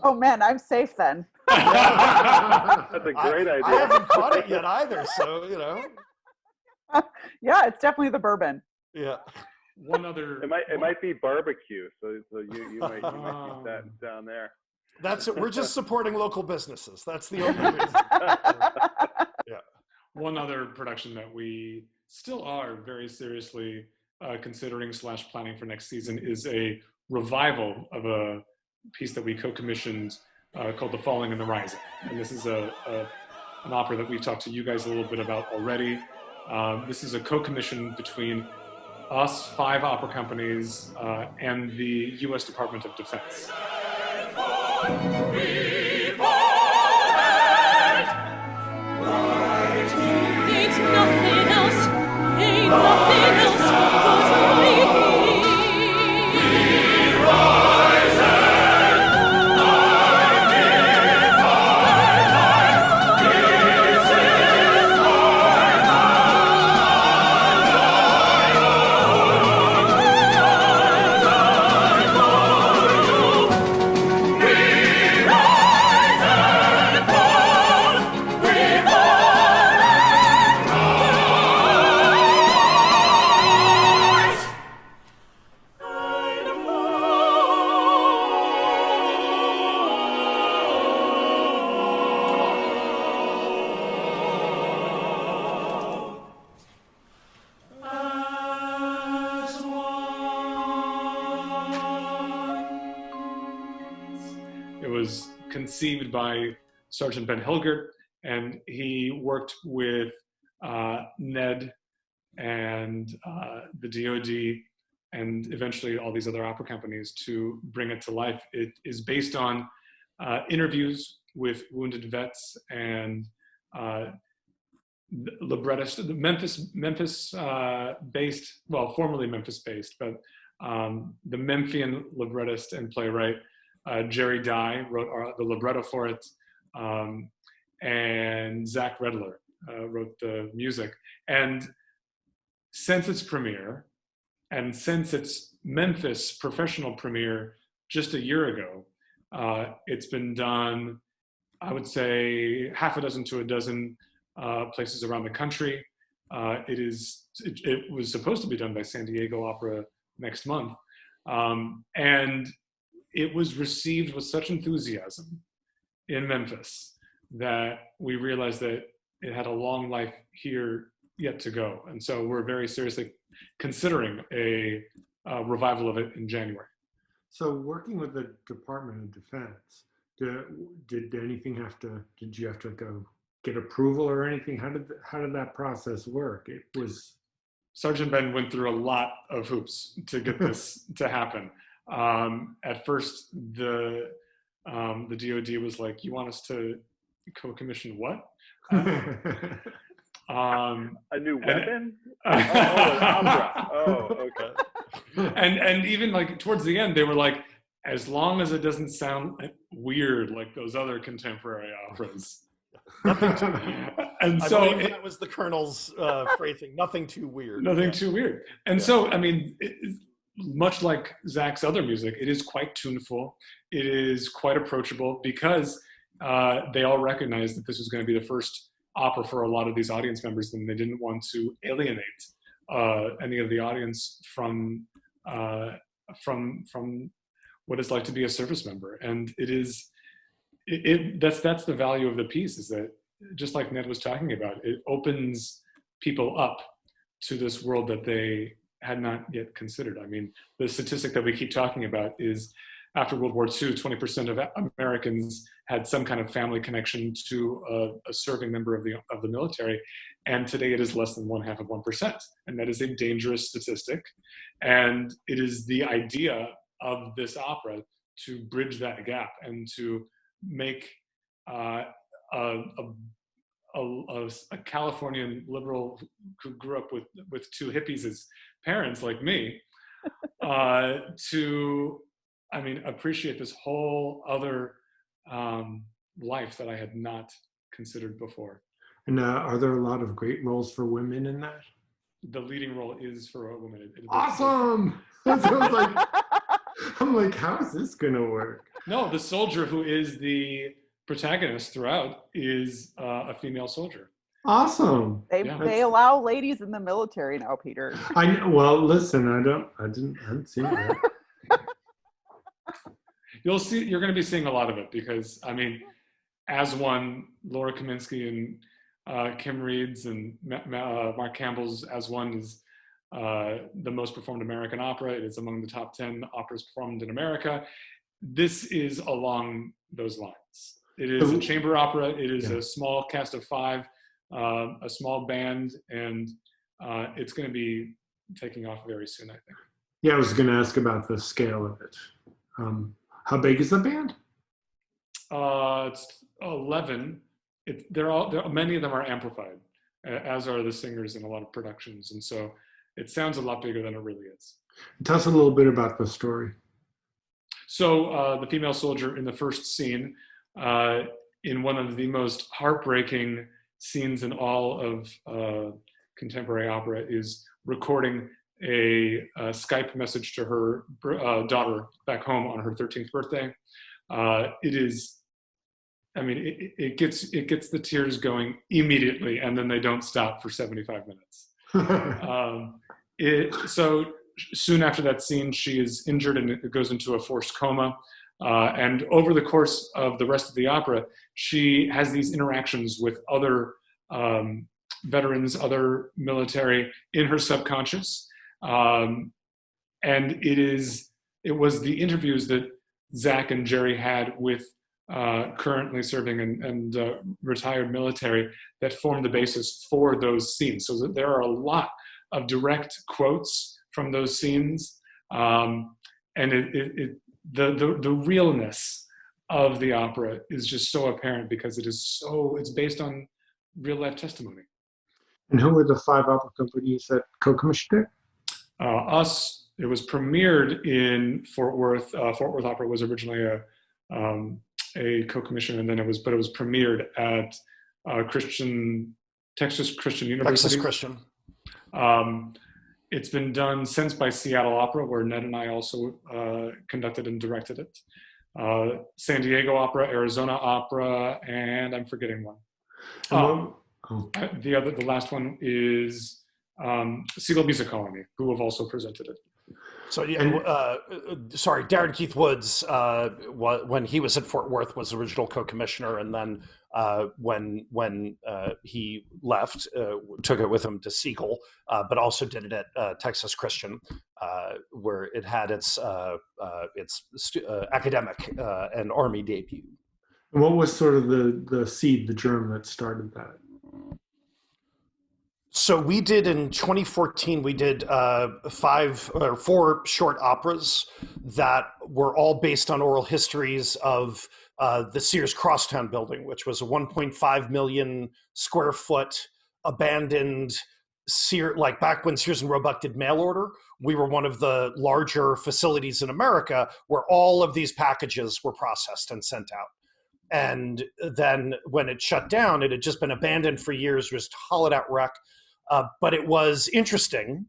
Oh man, I'm safe then. That's a great idea. I haven't caught it yet either, so Yeah, it's definitely the bourbon. Yeah. One other. It might be barbecue, so you might use that down there. That's it. We're just supporting local businesses. That's the only reason. Yeah. One other production that we still are very seriously considering / planning for next season is a revival of a piece that we co-commissioned called The Falling and the Rising. And this is an opera that we've talked to you guys a little bit about already. This is a co-commission between us, 5 opera companies, and the U.S. Department of Defense. It's nothing else. It was conceived by Sergeant Ben Hilgert, and he worked with Ned and the DoD and eventually all these other opera companies to bring it to life. It is based on interviews with wounded vets and librettist, Memphis based, well, formerly Memphis based, but the Memphian librettist and playwright Jerry Dye wrote the libretto for it, and Zach Redler wrote the music. And since its premiere, and since its Memphis professional premiere just a year ago, it's been done, I would say, half a dozen to a dozen places around the country. It was supposed to be done by San Diego Opera next month. And it was received with such enthusiasm in Memphis that we realized that it had a long life here yet to go. And so we're very seriously considering a revival of it in January. So working with the Department of Defense, did you have to go get approval or anything? How did that process work? It was Sergeant Ben went through a lot of hoops to get this to happen. At first, the DoD was like, "You want us to co-commission what?" A new weapon? An opera. Oh, okay. And even like towards the end, they were like, "As long as it doesn't sound weird like those other contemporary operas." Nothing too And I so believe that was the Colonel's phrasing. Nothing too weird. Nothing too weird. And so, I mean, much like Zach's other music, it is quite tuneful. It is quite approachable because they all recognized that this was going to be the first opera for a lot of these audience members, and they didn't want to alienate any of the audience from what it's like to be a service member. And that's the value of the piece, is that, just like Ned was talking about, it opens people up to this world that they had not yet considered. I mean, the statistic that we keep talking about is after World War II, 20% of Americans had some kind of family connection to a serving member of the military, and today it is less than 0.5%, and that is a dangerous statistic. And it is the idea of this opera to bridge that gap and to make a Californian liberal who grew up with two hippies as parents like me to, I mean, appreciate this whole other life that I had not considered before. And are there a lot of great roles for women in that? The leading role is for a woman. Awesome! That sounds like, I'm like, how is this gonna work? No, the soldier who is the protagonist throughout is a female soldier. Awesome. They allow ladies in the military now, Peter. Well, listen, I hadn't seen that. You're going to be seeing a lot of it because, I mean, As One, Laura Kaminsky and Kim Reed's and Mark Campbell's As One is the most performed American opera. It is among the top 10 operas performed in America. This is along those lines. It is a chamber opera. It is a small cast of 5, a small band, and it's going to be taking off very soon, I think. Yeah, I was going to ask about the scale of it. How big is the band? It's 11. Many of them are amplified, as are the singers in a lot of productions. And so it sounds a lot bigger than it really is. Tell us a little bit about the story. So the female soldier in the first scene, in one of the most heartbreaking scenes in all of contemporary opera, is recording a Skype message to her daughter back home on her 13th birthday. It is, I mean, it gets the tears going immediately, and then they don't stop for 75 minutes. So soon after that scene, she is injured and it goes into a forced coma. And over the course of the rest of the opera, she has these interactions with other veterans, other military in her subconscious. And it was the interviews that Zach and Jerry had with currently serving and retired military that formed the basis for those scenes. So there are a lot of direct quotes from those scenes, and the realness of the opera is just so apparent because it's based on real life testimony. And who were the 5 opera companies that co-commissioned it? It was premiered in Fort Worth. Fort Worth Opera was originally a co-commission, and then it was premiered at Texas Christian University. Texas Christian. It's been done since by Seattle Opera, where Ned and I also conducted and directed it. San Diego Opera, Arizona Opera, and I'm forgetting one. The last one is Siegel Music Colony, who have also presented it. So, Darren Keith Woods, when he was at Fort Worth, was original co-commissioner, and then when he left, took it with him to Siegel, but also did it at Texas Christian, where it had its academic and Army debut. And what was sort of the seed, the germ that started that? So we did in 2014, we did 4 short operas that were all based on oral histories of the Sears Crosstown building, which was a 1.5 million square foot abandoned like back when Sears and Roebuck did mail order. We were one of the larger facilities in America where all of these packages were processed and sent out. And then when it shut down, it had just been abandoned for years, just hollowed out wreck. But it was interesting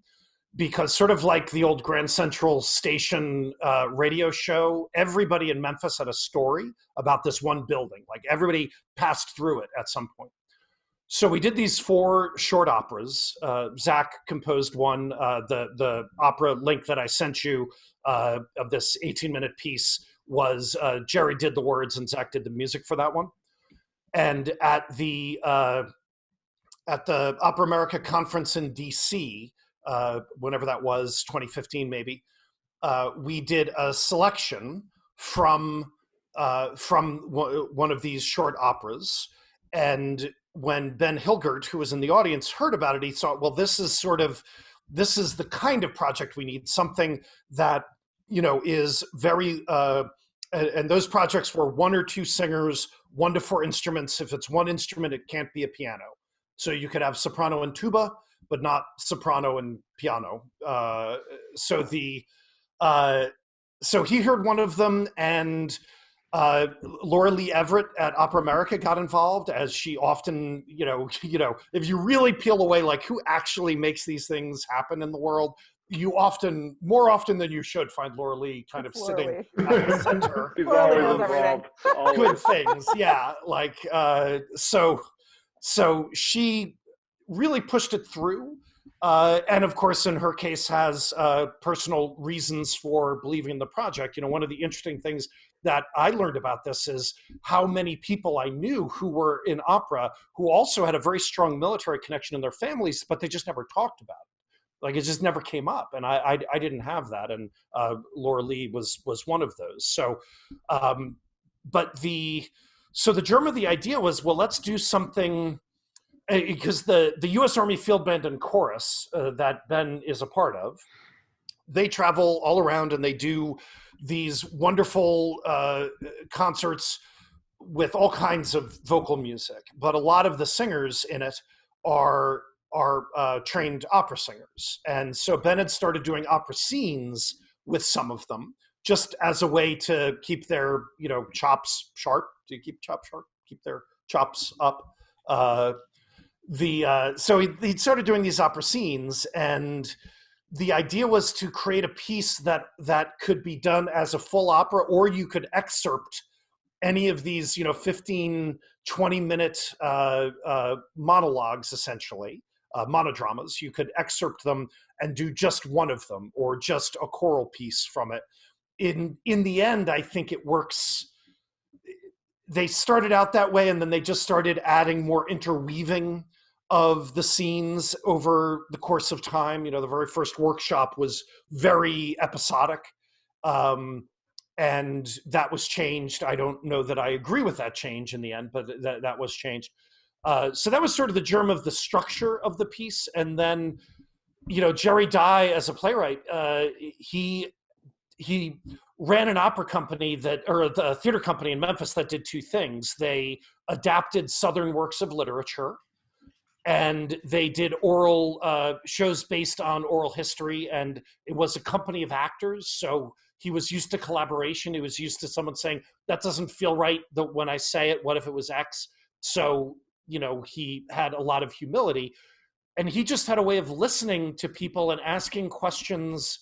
because sort of like the old Grand Central Station radio show, everybody in Memphis had a story about this one building. Like everybody passed through it at some point. So we did these 4 short operas. Zach composed one, the opera link that I sent you of this 18-minute piece was Jerry did the words and Zach did the music for that one. And at the Opera America conference in DC, whenever that was, 2015 maybe, we did a selection from one of these short operas. And when Ben Hilgert, who was in the audience, heard about it, he thought, well, this is the kind of project we need, something that, is very, and those projects were 1 or 2 singers, 1 to 4 instruments. If it's 1 instrument, it can't be a piano. So you could have soprano and tuba, but not soprano and piano. So he heard one of them, and Laura Lee Everett at Opera America got involved, as she often, if you really peel away, like who actually makes these things happen in the world, you more often than you should find Laura Lee kind of sitting at the center. She's always involved. Good things, yeah. Like so she really pushed it through. And of course, in her case, has personal reasons for believing in the project. One of the interesting things that I learned about this is how many people I knew who were in opera who also had a very strong military connection in their families, but they just never talked about it. Like it just never came up, and I didn't have that, and Laura Lee was one of those. So, but the germ of the idea was, well, let's do something, because the U.S. Army Field Band and Chorus that Ben is a part of, they travel all around and they do these wonderful concerts with all kinds of vocal music. But a lot of the singers in it are trained opera singers. And so Ben had started doing opera scenes with some of them, just as a way to keep their, chops sharp. Do you keep chops sharp? Keep their chops up. So he started doing these opera scenes, and the idea was to create a piece that could be done as a full opera, or you could excerpt any of these 15, 20-minute monologues, essentially monodramas. You could excerpt them and do just one of them, or just a choral piece from it. In the end, I think it works. They started out that way, and then they just started adding more interweaving of the scenes over the course of time. The very first workshop was very episodic, and that was changed. I don't know that I agree with that change in the end, but that was changed. So that was sort of the germ of the structure of the piece. And then, Jerry Dye, as a playwright, he ran an opera company or the theater company in Memphis that did two things. They adapted Southern works of literature, and they did oral shows based on oral history, and it was a company of actors. So he was used to collaboration. He was used to someone saying, that doesn't feel right when I say it. What if it was X? So, he had a lot of humility, and he just had a way of listening to people and asking questions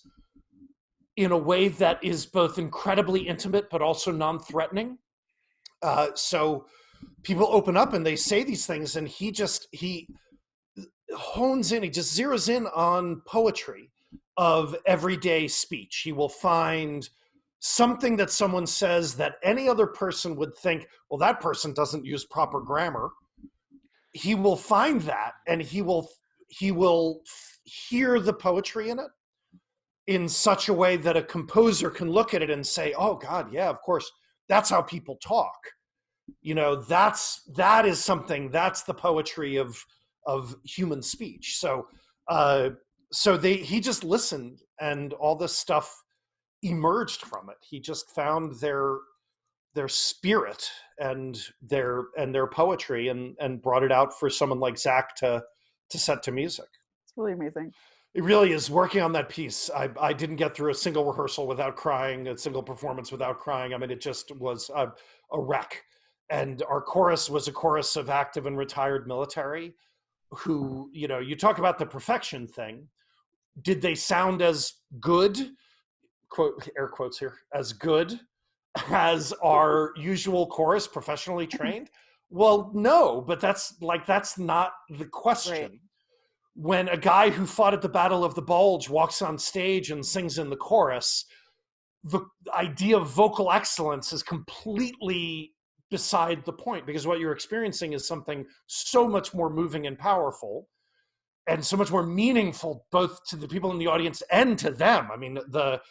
in a way that is both incredibly intimate, but also non-threatening. So people open up and they say these things, and he hones in, he just zeroes in on poetry of everyday speech. He will find something that someone says that any other person would think, well, that person doesn't use proper grammar. He will find that, and he will hear the poetry in it in such a way that a composer can look at it and say, oh God, yeah, of course, that's how people talk. That is something, that's the poetry of human speech. So he just listened, and all this stuff emerged from it. He just found their spirit and their poetry, and brought it out for someone like Zach to set to music. It's really amazing. It really is. Working on that piece, I didn't get through a single rehearsal without crying, a single performance without crying. I mean, it just was a wreck. And our chorus was a chorus of active and retired military who, you talk about the perfection thing. Did they sound as good, quote, air quotes here, as good as our usual chorus, professionally trained? Well, no, but that's not the question. Right. When a guy who fought at the Battle of the Bulge walks on stage and sings in the chorus, the idea of vocal excellence is completely beside the point, because what you're experiencing is something so much more moving and powerful, and so much more meaningful, both to the people in the audience and to them. I mean, the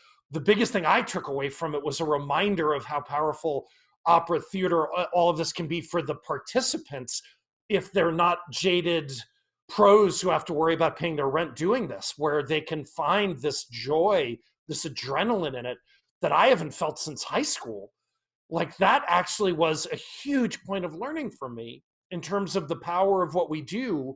biggest thing I took away from it was a reminder of how powerful opera, theater, all of this can be for the participants if they're not jaded pros who have to worry about paying their rent doing this, where they can find this joy, this adrenaline in it that I haven't felt since high school. Like, that actually was a huge point of learning for me in terms of the power of what we do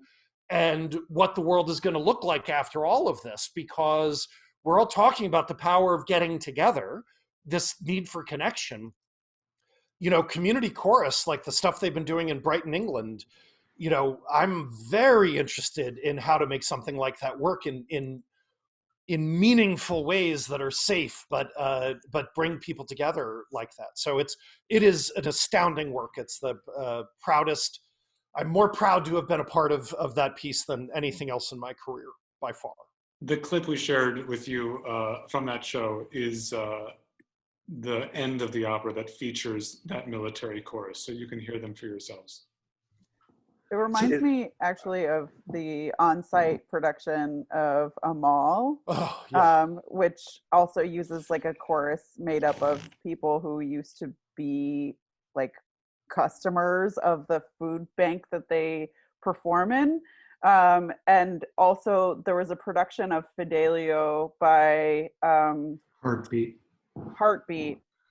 and what the world is going to look like after all of this, because we're all talking about the power of getting together, this need for connection. Community chorus, like the stuff they've been doing in Brighton, England, I'm very interested in how to make something like that work in meaningful ways that are safe, but bring people together like that. So it is an astounding work. It's the proudest. I'm more proud to have been a part of that piece than anything else in my career, by far. The clip we shared with you from that show is the end of the opera that features that military chorus, so you can hear them for yourselves. It reminds me actually of the on-site production of Amal, which also uses like a chorus made up of people who used to be like customers of the food bank that they perform in. And also there was a production of Fidelio by Heartbeat,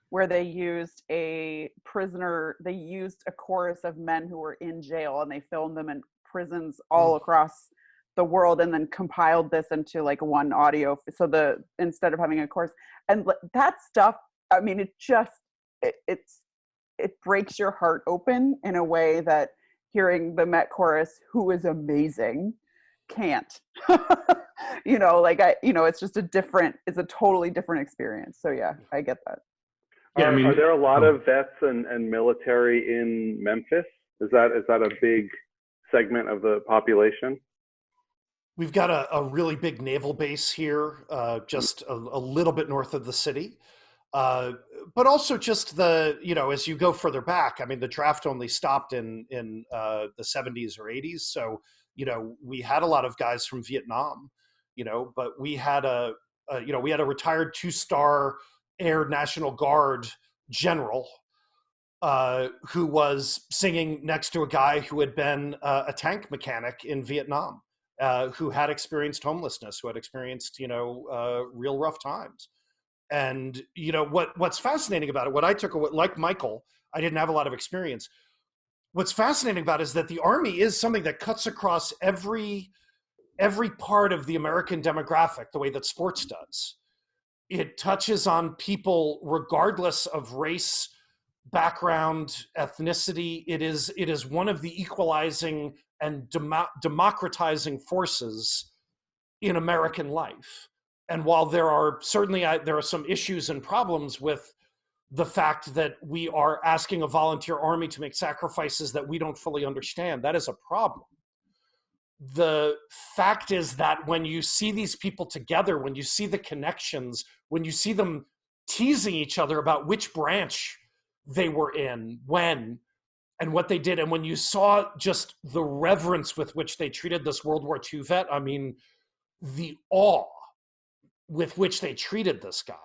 where they used a chorus of men who were in jail, and they filmed them and prisons all across the world and then compiled this into like one audio. So instead of having a course, and that stuff, I mean, it breaks your heart open in a way that hearing the Met Chorus, who is amazing, can't. It's just it's a totally different experience. So yeah, I get that. Yeah, Are there a lot of vets and military in Memphis? Is that a big segment of the population? We've got a really big naval base here, just a little bit north of the city. But also just as you go further back, I mean, the draft only stopped in the 70s or 80s. So, we had a lot of guys from Vietnam, but we had a retired 2-star Air National Guard general who was singing next to a guy who had been a tank mechanic in Vietnam, who had experienced homelessness, who had experienced, real rough times. And, what's fascinating about it, what I took away, like Michael, I didn't have a lot of experience. What's fascinating about it is that the Army is something that cuts across every part of the American demographic, the way that sports does. It touches on people regardless of race, background, ethnicity. It is one of the equalizing and democratizing forces in American life. And while there are some issues and problems with the fact that we are asking a volunteer army to make sacrifices that we don't fully understand, that is a problem. The fact is that when you see these people together, when you see the connections, when you see them teasing each other about which branch they were in, when, and what they did, and when you saw just the reverence with which they treated this World War II vet, I mean, the awe with which they treated this guy,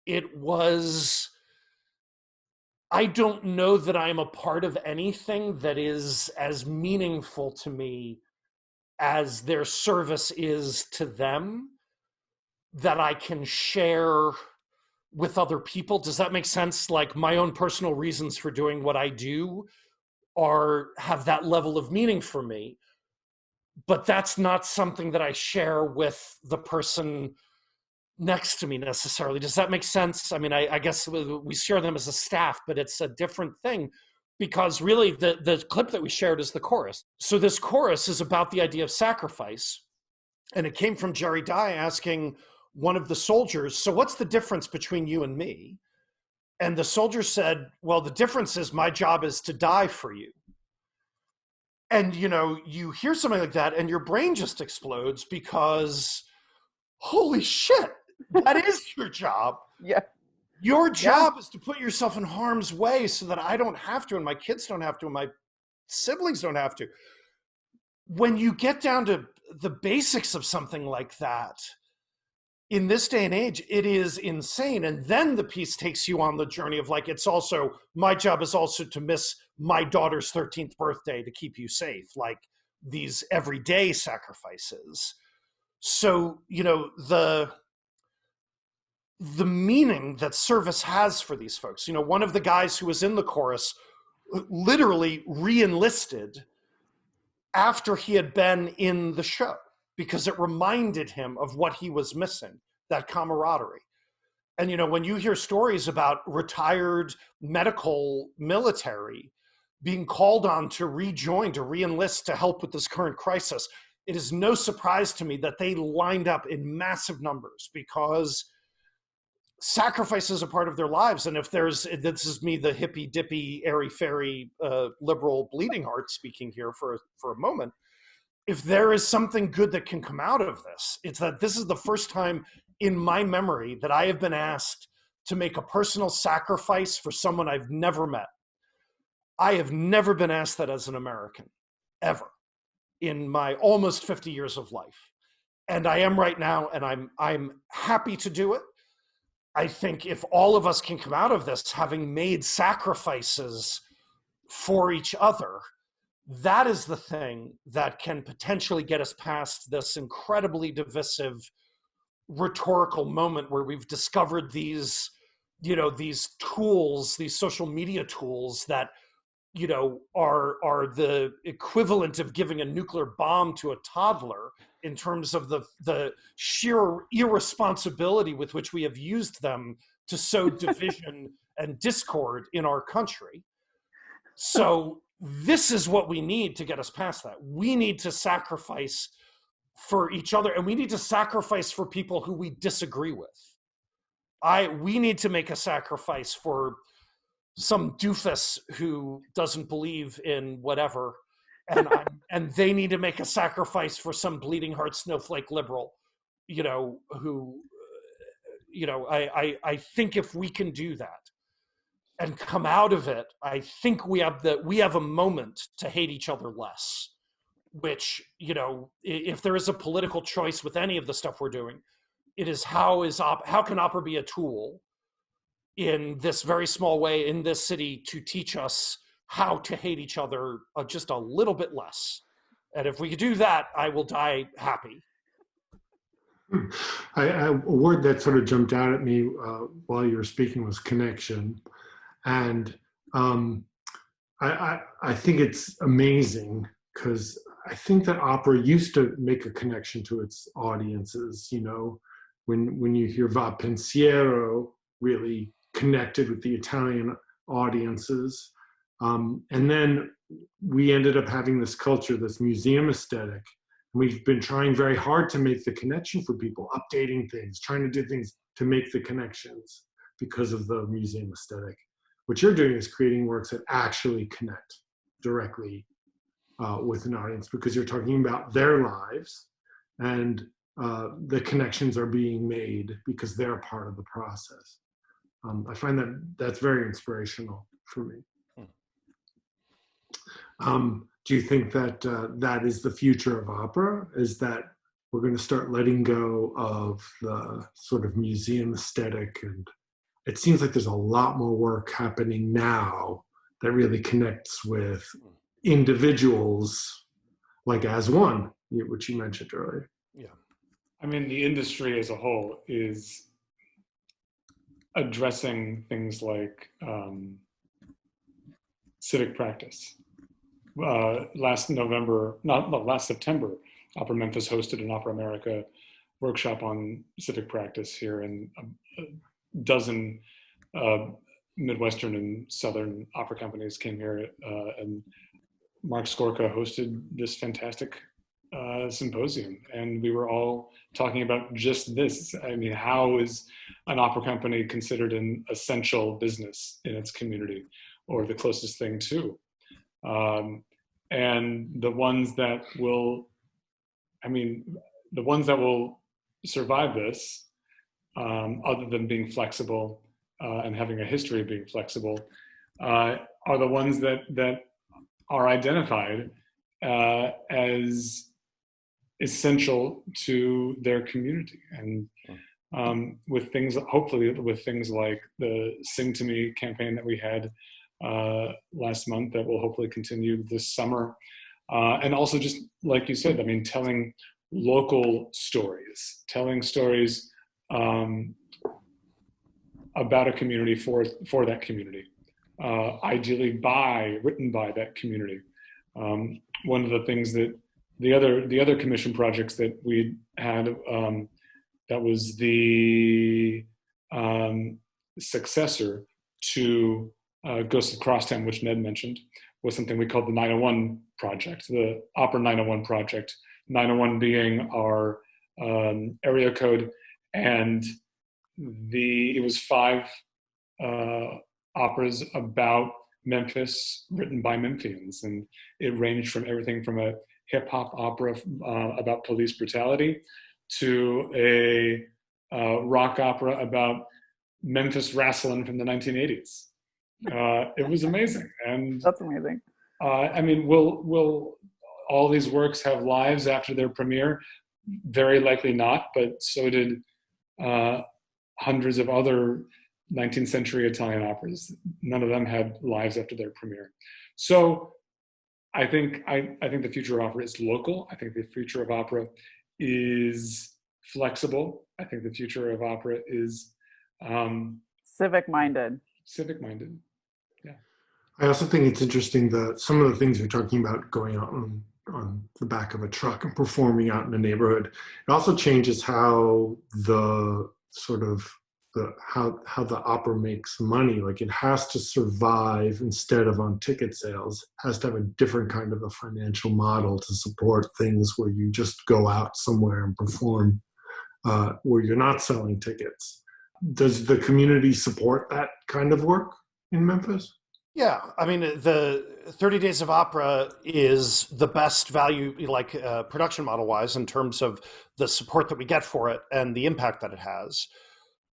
it was, I don't know that I'm a part of anything that is as meaningful to me as their service is to them, that I can share with other people. Does that make sense? Like, my own personal reasons for doing what I do have that level of meaning for me, but that's not something that I share with the person next to me necessarily. Does that make sense? I mean, I guess we share them as a staff, but it's a different thing, because really the clip that we shared is the chorus. So this chorus is about the idea of sacrifice. And it came from Jerry Dye asking one of the soldiers, so what's the difference between you and me? And the soldier said, well, the difference is my job is to die for you. And, you hear something like that and your brain just explodes, because holy shit, that is your job. Yeah. Your job is to put yourself in harm's way so that I don't have to, and my kids don't have to, and my siblings don't have to. When you get down to the basics of something like that, in this day and age, it is insane. And then the piece takes you on the journey of like, it's also, my job is also to miss my daughter's 13th birthday to keep you safe, like these everyday sacrifices. So, the meaning that service has for these folks. One of the guys who was in the chorus literally re-enlisted after he had been in the show, because it reminded him of what he was missing, that camaraderie. And, when you hear stories about retired medical military being called on to rejoin, to re-enlist, to help with this current crisis, it is no surprise to me that they lined up in massive numbers, because sacrifice is a part of their lives. And if this is me, the hippy dippy, airy fairy, liberal bleeding heart speaking here for a moment, if there is something good that can come out of this, it's that this is the first time in my memory that I have been asked to make a personal sacrifice for someone I've never met. I have never been asked that as an American, ever, in my almost 50 years of life. And I am right now, and I'm happy to do it. I think if all of us can come out of this having made sacrifices for each other, that is the thing that can potentially get us past this incredibly divisive rhetorical moment where we've discovered these, these tools, these social media tools that are the equivalent of giving a nuclear bomb to a toddler in terms of the sheer irresponsibility with which we have used them to sow division and discord in our country. So this is what we need to get us past that. We need to sacrifice for each other, and we need to sacrifice for people who we disagree with. We need to make a sacrifice for some doofus who doesn't believe in whatever, and they need to make a sacrifice for some bleeding heart snowflake liberal, who, I think if we can do that and come out of it, I think we have a moment to hate each other less. Which, if there is a political choice with any of the stuff we're doing, it is how can opera be a tool in this very small way in this city to teach us how to hate each other just a little bit less. And if we could do that, I will die happy. A word that sort of jumped out at me while you were speaking was connection. And I think it's amazing because I think that opera used to make a connection to its audiences. When you hear Va Pensiero really connected with the Italian audiences. And then we ended up having this culture, this museum aesthetic. We've been trying very hard to make the connection for people, updating things, trying to do things to make the connections because of the museum aesthetic. What you're doing is creating works that actually connect directly with an audience because you're talking about their lives and the connections are being made because they're part of the process. I find that's very inspirational for me. Do you think that that is the future of opera? Is that we're going to start letting go of the sort of museum aesthetic? And it seems like there's a lot more work happening now that really connects with individuals, like as one, which you mentioned earlier. Yeah. I mean, the industry as a whole is addressing things like civic practice. Last September, Opera Memphis hosted an Opera America workshop on civic practice here, and a dozen Midwestern and Southern opera companies came here, and Mark Skorka hosted this fantastic symposium, and we were all talking about just this. I mean, how is an opera company considered an essential business in its community, or the closest thing to? And the ones that will survive this, other than being flexible and having a history of being flexible, are the ones that are identified as essential to their community. And with things, hopefully with things like the Sing to Me campaign that we had last month, that will hopefully continue this summer. And also, just like you said, I mean, telling local stories, about a community for that community, ideally written by that community. One of the things that the other commission projects that we had, that was the successor to Ghosts of Crosstown, which Ned mentioned, was something we called the 901 project, the Opera 901 project. 901 being our area code, and it was 5 operas about Memphis written by Memphians, and it ranged from everything from a hip hop opera about police brutality to a rock opera about Memphis wrestling from the 1980s. It was amazing, and That's amazing. I mean, will all these works have lives after their premiere? Very likely not, but so did hundreds of other 19th century Italian operas. None of them had lives after their premiere. So I think the future of opera is local. I think the future of opera is flexible. I think the future of opera is civic-minded. Civic-minded, yeah. I also think it's interesting that some of the things you're talking about going out on the back of a truck and performing out in the neighborhood, it also changes how the sort of how the opera makes money. Like it has to survive instead of on ticket sales, has to have a different kind of a financial model to support things where you just go out somewhere and perform where you're not selling tickets. Does the community support that kind of work in Memphis? Yeah, I mean, the 30 Days of Opera is the best value, like production model wise, in terms of the support that we get for it and the impact that it has.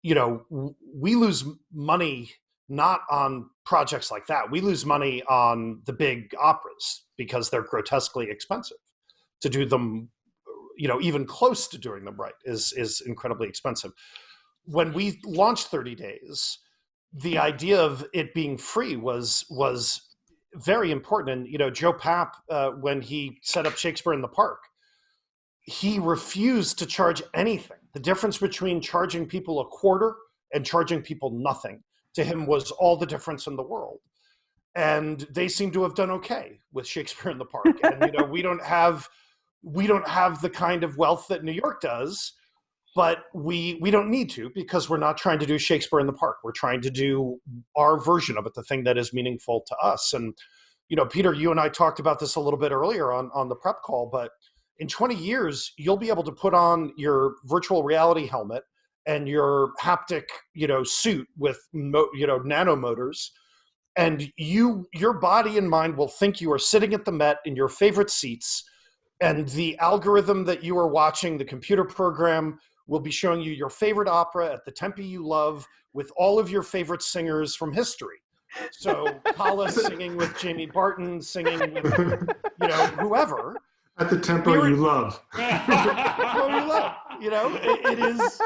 You know, we lose money not on projects like that. We lose money on the big operas because they're grotesquely expensive. To do them, you know, even close to doing them right is incredibly expensive. When we launched 30 Days, the idea of it being free was very important. And you know, Joe Papp, when he set up Shakespeare in the Park, he refused to charge anything. The difference between charging people a quarter and charging people nothing to him was all the difference in the world. And they seem to have done okay with Shakespeare in the Park. And you know, we don't have the kind of wealth that New York does. But we don't need to, because we're not trying to do Shakespeare in the Park. We're trying to do our version of it, the thing that is meaningful to us. And, you know, Peter, you and I talked about this a little bit earlier on the prep call, but in 20 years, you'll be able to put on your virtual reality helmet and your haptic, you know, suit with, nanomotors, and your body and mind will think you are sitting at the Met in your favorite seats, and the algorithm that you are watching, the computer program, will be showing you your favorite opera at the tempo you love with all of your favorite singers from history. So Paula singing with Jamie Barton, singing with, you know, whoever. At the tempo you love. Tempo you love. You know, it is.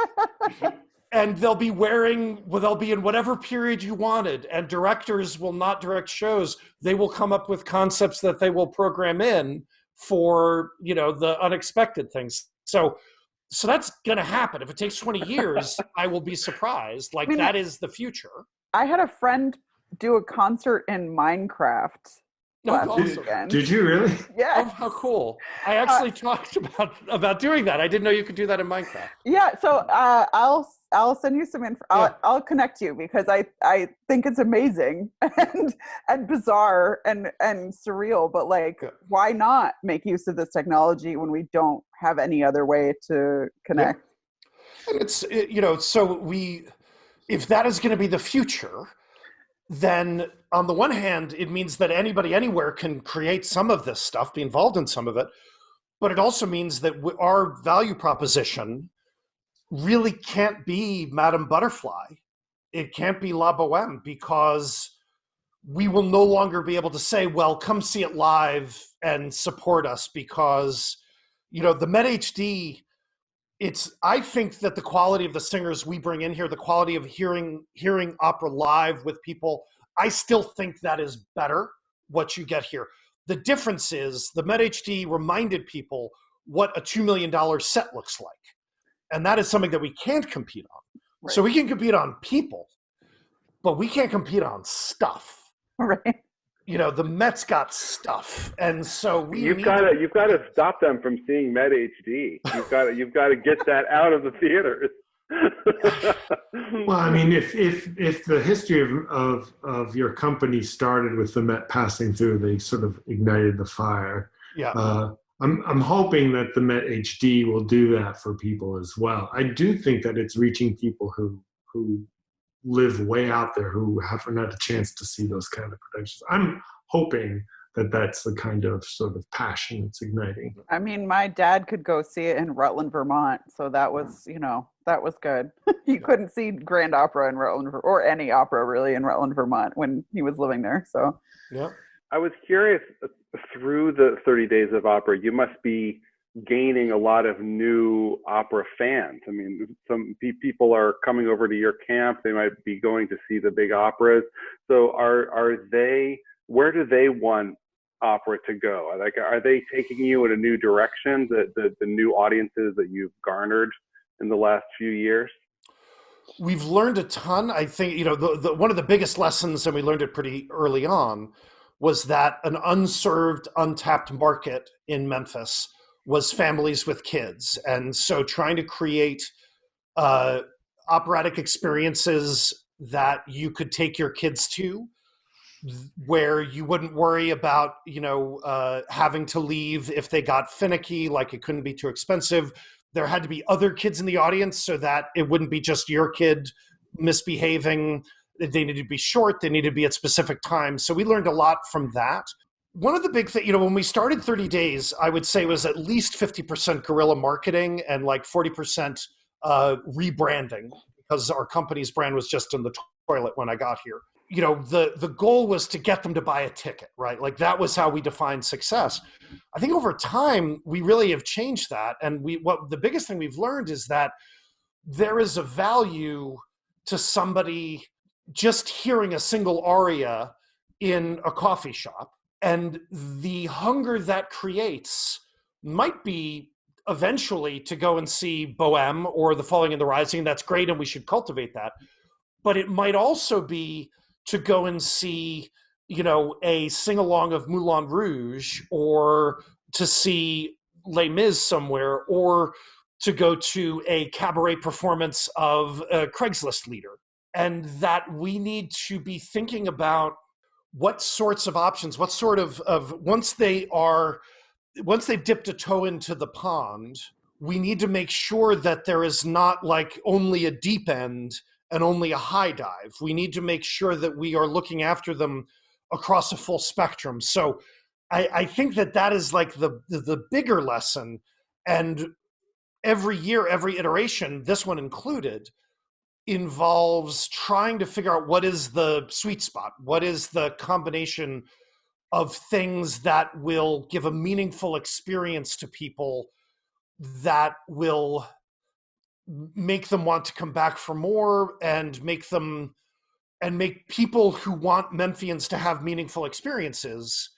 And they'll be in whatever period you wanted. And directors will not direct shows. They will come up with concepts that they will program in for, you know, the unexpected things. So that's going to happen. If it takes 20 years, I will be surprised. Like, that is the future. I had a friend do a concert in Minecraft last weekend. Did you really? Yeah. Oh, how cool. I actually talked about doing that. I didn't know you could do that in Minecraft. Yeah. So I'll send you some info. I'll connect you, because I think it's amazing and bizarre and surreal, but like, why not make use of this technology when we don't have any other way to connect? Yeah. And it's, you know, so if that is going to be the future, then on the one hand, it means that anybody anywhere can create some of this stuff, be involved in some of it. But it also means that our value proposition really can't be Madame Butterfly. It can't be La Boheme, because we will no longer be able to say, well, come see it live and support us, because, you know, the Met HD, I think that the quality of the singers we bring in here, the quality of hearing opera live with people, I still think that is better, what you get here. The difference is the Met HD reminded people what a $2 million set looks like. And that is something that we can't compete on. Right. So we can compete on people, but we can't compete on stuff. Right. You know, the Met's got stuff, and so you've got to stop them from seeing Met HD. You've got to get that out of the theaters. Well, I mean, if the history of your company started with the Met passing through, they sort of ignited the fire. Yeah. I'm hoping that the Met HD will do that for people as well. I do think that it's reaching people who live way out there, who haven't had a chance to see those kind of productions. I'm hoping that that's the kind of sort of passion it's igniting. I mean, my dad could go see it in Rutland, Vermont, so that was, you know, that was good. He couldn't see Grand Opera in Rutland, or any opera really in Rutland, Vermont, when he was living there. So, yeah. I was curious, through the 30 Days of Opera, you must be gaining a lot of new opera fans. I mean, some people are coming over to your camp. They might be going to see the big operas. So where do they want opera to go? Like, are they taking you in a new direction, the new audiences that you've garnered in the last few years? we've learned a ton. I think, one of the biggest lessons, and we learned it pretty early on, was that an unserved, untapped market in Memphis was families with kids. And so trying to create operatic experiences that you could take your kids to, where you wouldn't worry about, having to leave if they got finicky, like it couldn't be too expensive. There had to be other kids in the audience so that it wouldn't be just your kid misbehaving. They needed to be short. They needed to be at specific times. So we learned a lot from that. One of the big things, when we started 30 Days, I would say was at least 50% guerrilla marketing and like 40% rebranding, because our company's brand was just in the toilet when I got here. The goal was to get them to buy a ticket, right? Like that was how we defined success. I think over time, we really have changed that. And the biggest thing we've learned is that there is a value to somebody just hearing a single aria in a coffee shop. And the hunger that creates might be eventually to go and see Bohème or The Falling and the Rising. That's great, and we should cultivate that. But it might also be to go and see, a sing-along of Moulin Rouge, or to see Les Mis somewhere, or to go to a cabaret performance of a Craigslist leader. And that we need to be thinking about what sorts of options, what sort of once they've dipped a toe into the pond, we need to make sure that there is not like only a deep end and only a high dive. We need to make sure that we are looking after them across a full spectrum. So I think that is like the bigger lesson. And every year, every iteration, this one included, involves trying to figure out what is the sweet spot, what is the combination of things that will give a meaningful experience to people that will make them want to come back for more, and make people who want Memphians to have meaningful experiences,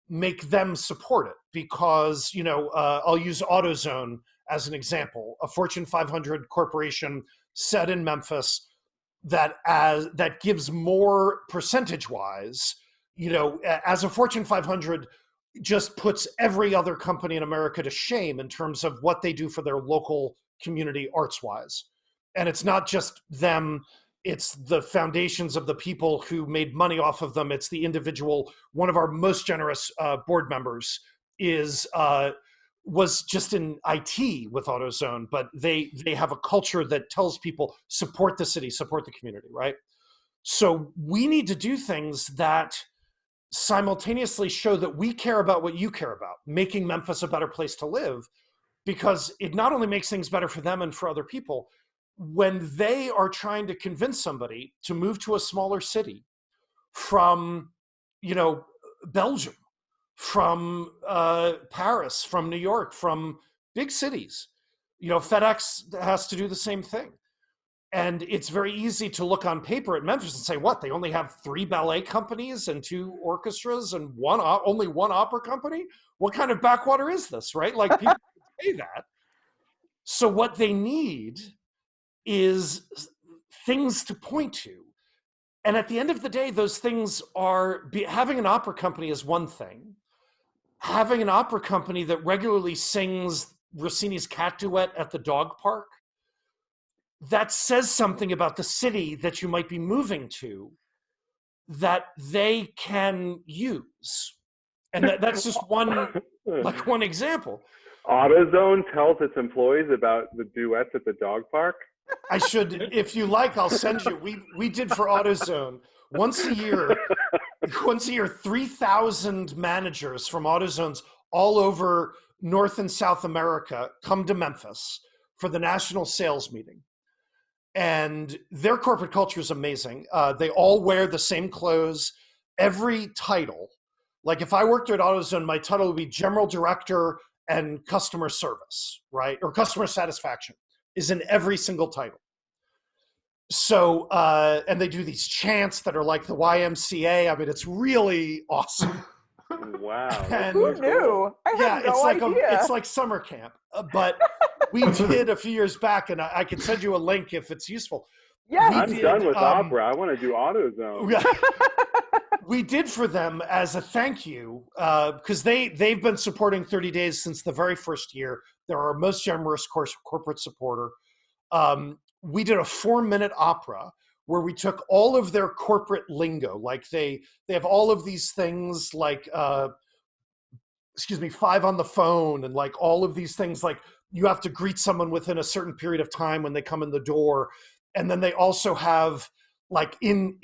make them support it. Because, I'll use AutoZone as an example, a Fortune 500 corporation set in Memphis that gives more percentage-wise, as a Fortune 500, just puts every other company in America to shame in terms of what they do for their local community arts-wise. And it's not just them, it's the foundations of the people who made money off of them. It's the individual. One of our most generous board members was just in IT with AutoZone, but they have a culture that tells people, support the city, support the community, right? So we need to do things that simultaneously show that we care about what you care about, making Memphis a better place to live, because it not only makes things better for them and for other people, when they are trying to convince somebody to move to a smaller city from, Belgium, from Paris, from New York, from big cities. FedEx has to do the same thing. And it's very easy to look on paper at Memphis and say, what, they only have 3 ballet companies and 2 orchestras and only one opera company? What kind of backwater is this, right? Like, people say that. So what they need is things to point to. And at the end of the day, those things are, having an opera company is one thing. Having an opera company that regularly sings Rossini's Cat Duet at the dog park, that says something about the city that you might be moving to that they can use. And that's just one example. AutoZone tells its employees about the duets at the dog park? I should, if you like, I'll send you. We did for AutoZone once a year, 3,000 managers from AutoZones all over North and South America come to Memphis for the national sales meeting. And their corporate culture is amazing. They all wear the same clothes. Every title, like if I worked at AutoZone, my title would be General Director and Customer Service, right? Or Customer Satisfaction is in every single title. So, and they do these chants that are like the YMCA. I mean, it's really awesome. Wow. And who knew? I had no idea. It's like summer camp. But we did a few years back, and I can send you a link if it's useful. Yes. I'm done with opera. I want to do AutoZone. We did for them as a thank you, because they've been supporting 30 Days since the very first year. They're our most generous corporate supporter. We did a 4-minute opera where we took all of their corporate lingo. Like they have all of these things like, 5 on the phone, and like all of these things, like you have to greet someone within a certain period of time when they come in the door. And then they also have like in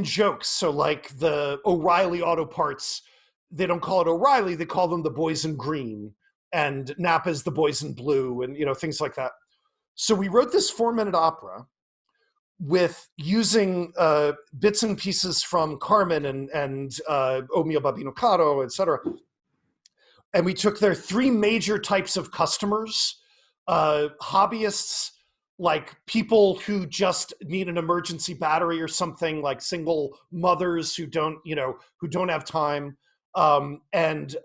jokes. So like the O'Reilly Auto Parts, they don't call it O'Reilly, they call them the boys in green, and Napa's the boys in blue, and things like that. So we wrote this 4-minute opera with using bits and pieces from Carmen and O mio babbino caro, etc. And we took their 3 major types of customers: hobbyists, like people who just need an emergency battery or something, like single mothers who don't have time, and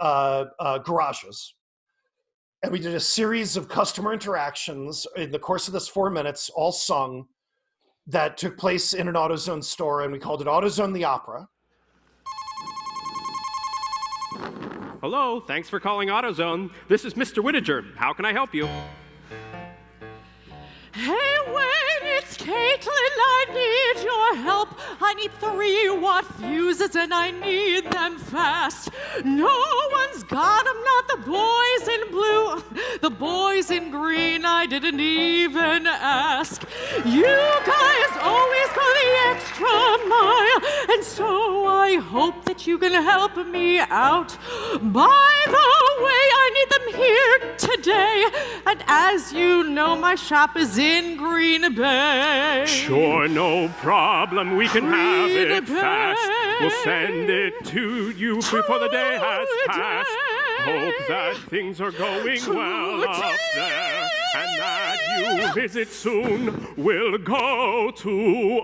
garages. And we did a series of customer interactions in the course of this 4 minutes, all sung, that took place in an AutoZone store, and we called it AutoZone the Opera. Hello, thanks for calling AutoZone. This is Mr. Whittaker. How can I help you? Hey, Wayne, it's Caitlin. I need your help. I need 3-watt fuses, and I need them fast. No one's got them, not the boys in blue. The boys in green, I didn't even ask. You guys always go the extra mile, and so I hope that you can help me out. By the way, I need them here today, and as you know, my shop is in Green Bay. Sure, no problem. We can have it fast. We'll send it to you before the day has passed. Hope that things are going well up there, and that you visit soon. We'll go to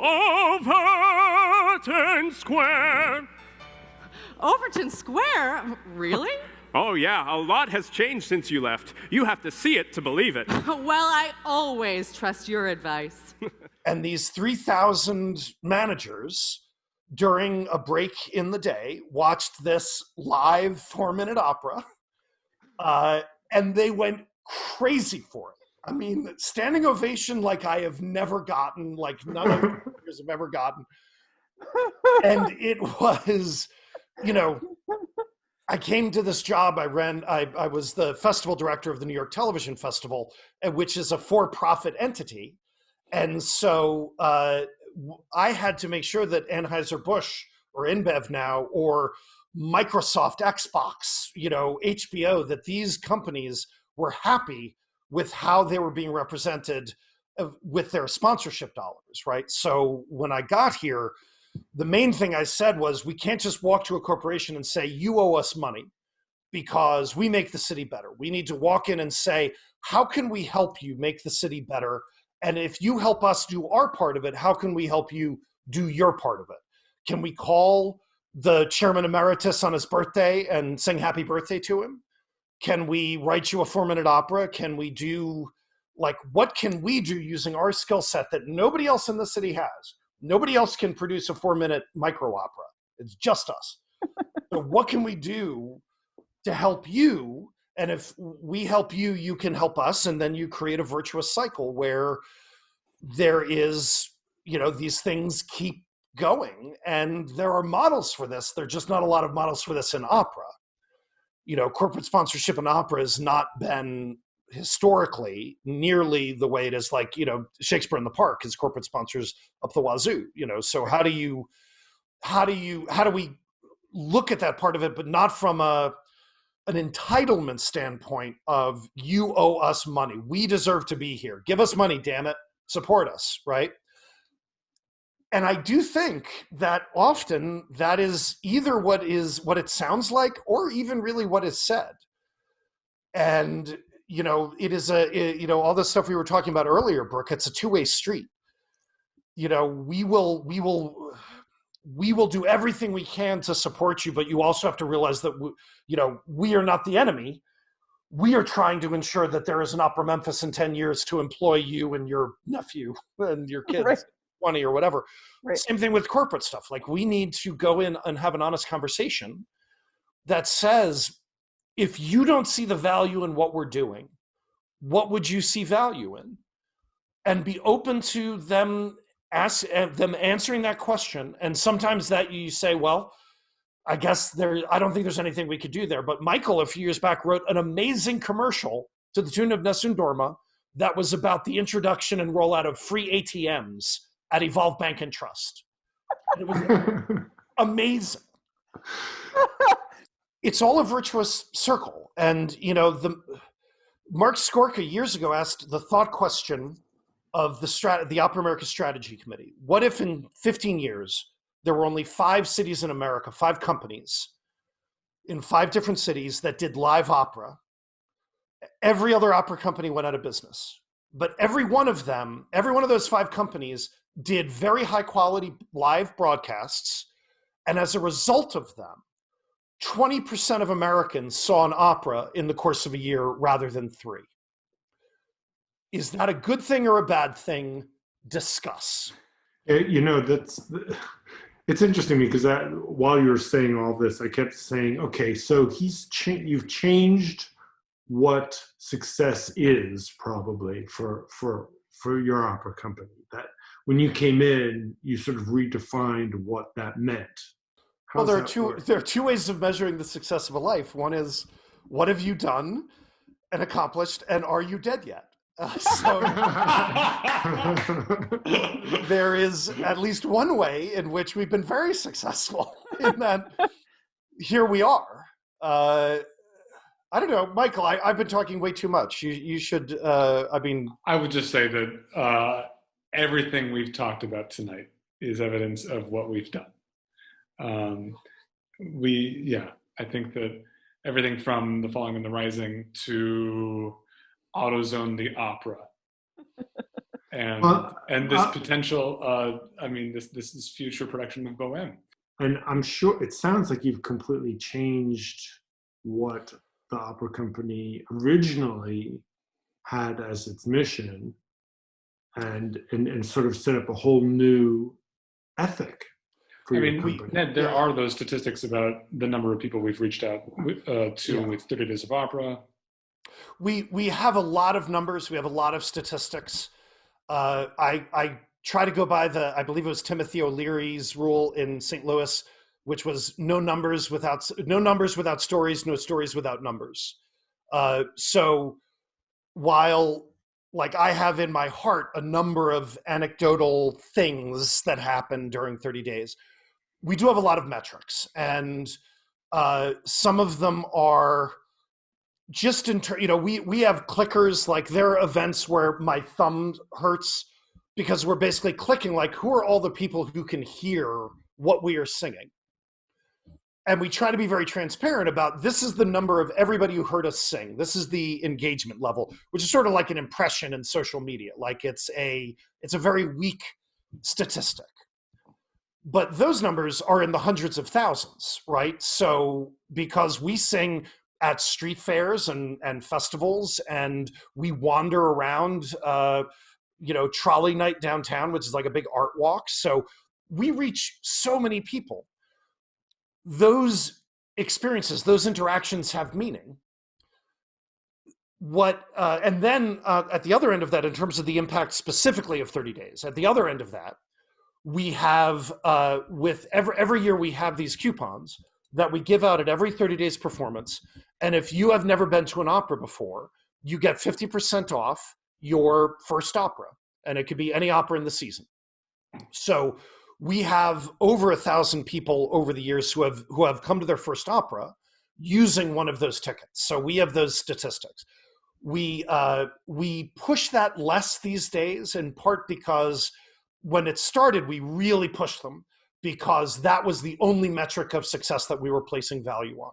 Overton Square. Overton Square? Really? Oh yeah, a lot has changed since you left. You have to see it to believe it. Well, I always trust your advice. And these 3,000 managers, during a break in the day, watched this live 4-minute opera, and they went crazy for it. I mean, standing ovation like I have never gotten, like none of the actors have ever gotten. And it was, I came to this job. I was the festival director of the New York Television Festival, which is a for-profit entity. And so I had to make sure that Anheuser-Busch or InBev now, or Microsoft, Xbox, HBO, that these companies were happy with how they were being represented with their sponsorship dollars, right? So when I got here, the main thing I said was, we can't just walk to a corporation and say, you owe us money because we make the city better. We need to walk in and say, how can we help you make the city better? And if you help us do our part of it, how can we help you do your part of it? Can we call the chairman emeritus on his birthday and sing happy birthday to him? Can we write you a 4-minute opera? Can we do, what can we do using our skill set that nobody else in the city has? Nobody else can produce a 4-minute micro opera. It's just us. So what can we do to help you? And if we help you, you can help us. And then you create a virtuous cycle where there is, these things keep going. And there are models for this. There are just not a lot of models for this in opera. Corporate sponsorship in opera has not been historically nearly the way it is, Shakespeare in the Park is corporate sponsors up the wazoo, so how do we look at that part of it, but not from an entitlement standpoint of, you owe us money, we deserve to be here, give us money, damn it, support us, right? And I do think that often that is either what it sounds like, or even really what is said. And it is all the stuff we were talking about earlier, Brooke, it's a two-way street. We will do everything we can to support you, but you also have to realize that we are not the enemy. we are trying to ensure that there is an Opera Memphis in 10 years to employ you and your nephew and your kids, Right. 20 or whatever. Right. Same thing with corporate stuff. Like, we need to go in and have an honest conversation that says, if you don't see the value in what we're doing, what would you see value in? And be open to them answering that question. And sometimes that you say, well, I guess I don't think there's anything we could do there. But Michael, a few years back, wrote an amazing commercial to the tune of Nessun Dorma that was about the introduction and rollout of free ATMs at Evolve Bank and Trust. And it was amazing. It's all a virtuous circle. And, Mark Skorka years ago asked the thought question of the Opera America Strategy Committee. What if in 15 years, there were only 5 cities in America, 5 companies in 5 different cities that did live opera? Every other opera company went out of business. But every one of those 5 companies did very high quality live broadcasts. And as a result of them, 20% of Americans saw an opera in the course of a year rather than 3. Is that a good thing or a bad thing? Discuss. It's interesting because while you were saying all this, I kept saying, okay, so you've changed what success is probably for your opera company. That when you came in, you sort of redefined what that meant. Well, there are two ways of measuring the success of a life. One is, what have you done and accomplished, and are you dead yet? So there is at least one way in which we've been very successful in that here we are. I don't know, Michael, I've been talking way too much. You should, I would just say that everything we've talked about tonight is evidence of what we've done. I think that everything from The Falling and the Rising to AutoZone the Opera and this potential this is future production of Bohème. And I'm sure it sounds like you've completely changed what the opera company originally had as its mission and sort of set up a whole new ethic. Ned, there are those statistics about the number of people we've reached out with 30 Days of Opera. We have a lot of numbers. We have a lot of statistics. I try to go by I believe it was Timothy O'Leary's rule in St. Louis, which was no numbers without stories, no stories without numbers. So while I have in my heart a number of anecdotal things that happened during 30 days, we do have a lot of metrics, and some of them are just we have clickers. Like, there are events where my thumb hurts because we're basically clicking who are all the people who can hear what we are singing. And we try to be very transparent about, this is the number of everybody who heard us sing. This is the engagement level, which is sort of like an impression in social media. It's a very weak statistic. But those numbers are in the hundreds of thousands, right? So because we sing at street fairs and festivals, and we wander around, trolley night downtown, which is like a big art walk. So we reach so many people. Those experiences, those interactions have meaning. And then at the other end of that, in terms of the impact specifically of 30 days, at the other end of that, we have with every year we have these coupons that we give out at every 30 days performance. And if you have never been to an opera before, you get 50% off your first opera. And it could be any opera in the season. So we have over 1,000 people over the years who have come to their first opera using one of those tickets. So we have those statistics. We push that less these days, in part because when it started, we really pushed them because that was the only metric of success that we were placing value on.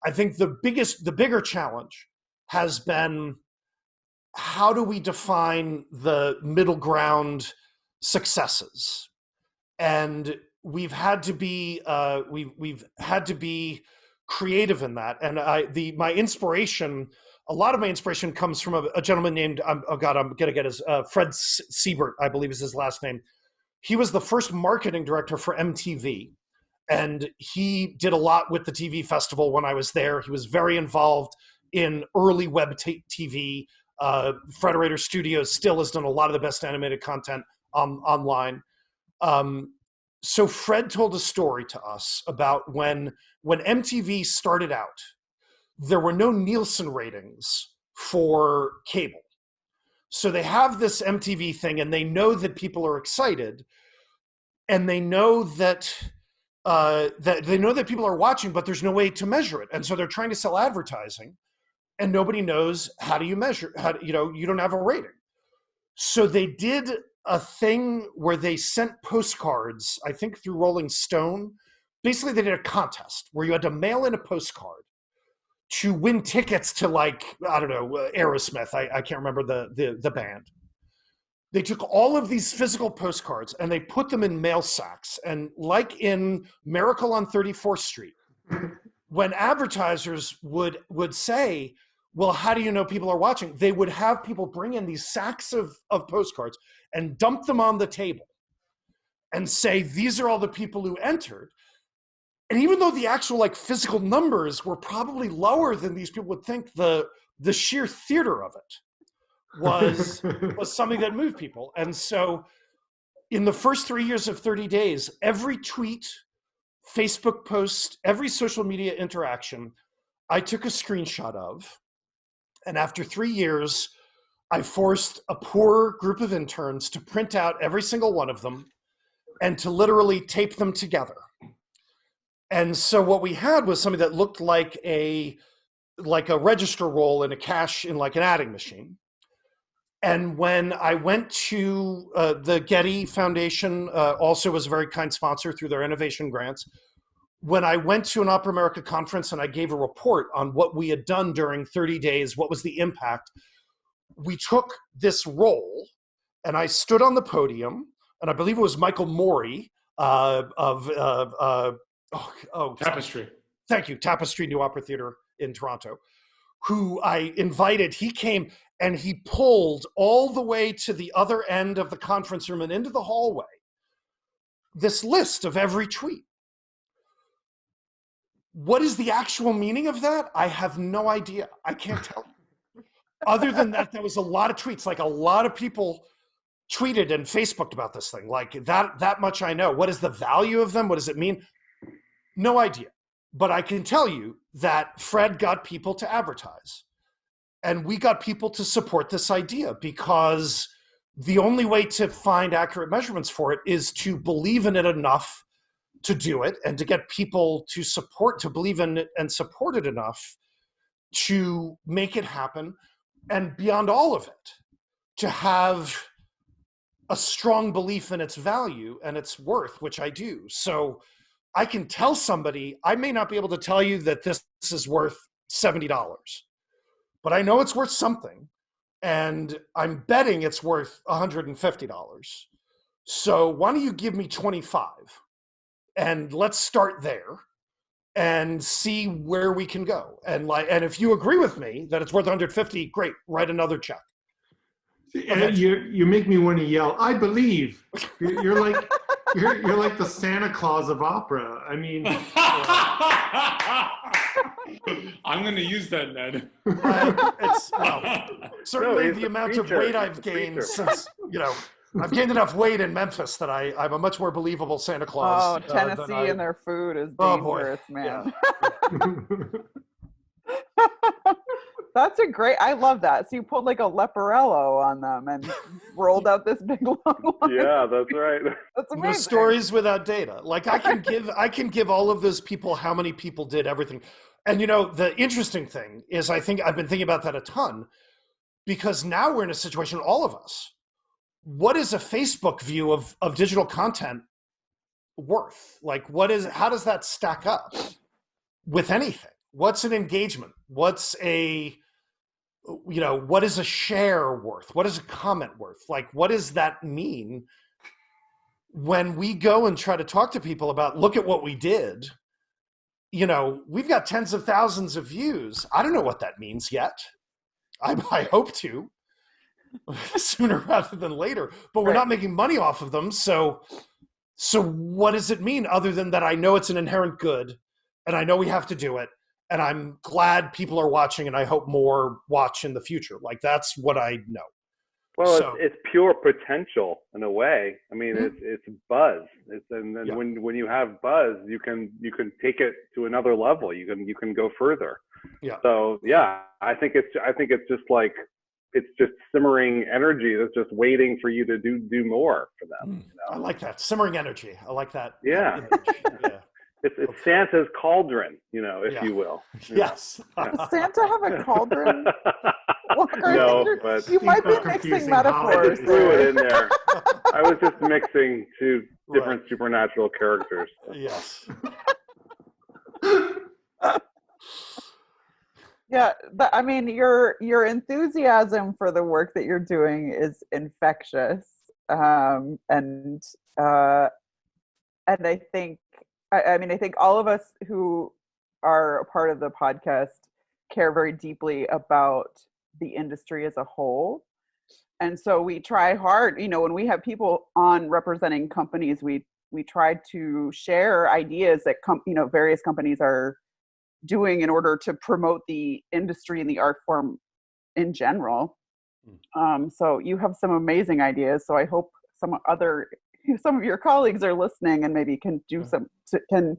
I think the bigger challenge has been, how do we define the middle ground successes? And we've had to be creative in that. And my inspiration a lot of my inspiration comes from a gentleman named, I'm going to get his, Fred Siebert, I believe is his last name. He was the first marketing director for MTV. And he did a lot with the TV festival when I was there. He was very involved in early web TV. Frederator Studios still has done a lot of the best animated content online. So Fred told a story to us about when MTV started out, there were no Nielsen ratings for cable. So they have this MTV thing and they know that people are excited and they know that people are watching, but there's no way to measure it. And so they're trying to sell advertising and nobody knows how do you measure, you don't have a rating. So they did a thing where they sent postcards, I think through Rolling Stone. Basically they did a contest where you had to mail in a postcard to win tickets to Aerosmith. I can't remember the band. They took all of these physical postcards and they put them in mail sacks. And like in Miracle on 34th Street, when advertisers would say, well, how do you know people are watching? They would have people bring in these sacks of postcards and dump them on the table and say, these are all the people who entered. And even though the actual physical numbers were probably lower than these people would think, the sheer theater of it was something that moved people. And so in the first 3 years of 30 days, every tweet, Facebook post, every social media interaction, I took a screenshot of. And after 3 years, I forced a poor group of interns to print out every single one of them and to literally tape them together. And so what we had was something that looked like a register roll in a cash in an adding machine. And when I went to the Getty Foundation, also was a very kind sponsor through their innovation grants. When I went to an Opera America conference and I gave a report on what we had done during 30 days, what was the impact, we took this roll and I stood on the podium, and I believe it was Michael Morey Tapestry. Thank you. Tapestry New Opera Theatre in Toronto, who I invited. He came and he pulled all the way to the other end of the conference room and into the hallway this list of every tweet. What is the actual meaning of that? I have no idea. I can't tell you. Other than that, there was a lot of tweets. A lot of people tweeted and Facebooked about this thing. That much I know. What is the value of them? What does it mean? No idea. But I can tell you that Fred got people to advertise. And we got people to support this idea because the only way to find accurate measurements for it is to believe in it enough to do it and to get people to believe in it and support it enough to make it happen. And beyond all of it, to have a strong belief in its value and its worth, which I do. So I can tell somebody, I may not be able to tell you that this is worth $70, but I know it's worth something. And I'm betting it's worth $150. So why don't you give me 25 and let's start there and see where we can go. And if you agree with me that it's worth 150, great, write another check. And you make me want to yell, I believe. You're like the Santa Claus of opera. I mean, I'm going to use that, Ned. Certainly the amount of weight I've gained since, I've gained enough weight in Memphis that I'm a much more believable Santa Claus. Oh, Tennessee and their food is dangerous, man. Yeah. That's I love that. So you pulled a leporello on them and rolled out this big long line. Yeah, that's right. That's amazing. No stories without data. I can give all of those people how many people did everything. And the interesting thing is I've been thinking about that a ton because now we're in a situation, all of us, what is a Facebook view of digital content worth? How does that stack up with anything? What's an engagement? What is a share worth? What is a comment worth? What does that mean when we go and try to talk to people about, look at what we did? We've got tens of thousands of views. I don't know what that means yet. I hope to sooner rather than later, but we're not making money off of them. So what does it mean other than that I know it's an inherent good and I know we have to do it, and I'm glad people are watching, and I hope more watch in the future. Like, that's what I know. Well, So, it's pure potential in a way. I mean, it's buzz. And then when you have buzz, you can take it to another level. You can go further. Yeah. So yeah, I think it's just like, it's just simmering energy that's just waiting for you to do more for them. You know? I like that simmering energy. I like that. Yeah. Yeah. It's Santa's cauldron, if you will. Yes. Does Santa have a cauldron? Walker, No, but you might be so mixing confusing metaphors. I threw it in there. I was just mixing two different supernatural characters. Yes. Yeah, I mean, your enthusiasm for the work that you're doing is infectious, and I think, I mean, I think all of us who are a part of the podcast care very deeply about the industry as a whole, and so we try hard. When we have people on representing companies, we try to share ideas that various companies are doing in order to promote the industry and the art form in general. So you have some amazing ideas. So I hope some of your colleagues are listening and maybe can can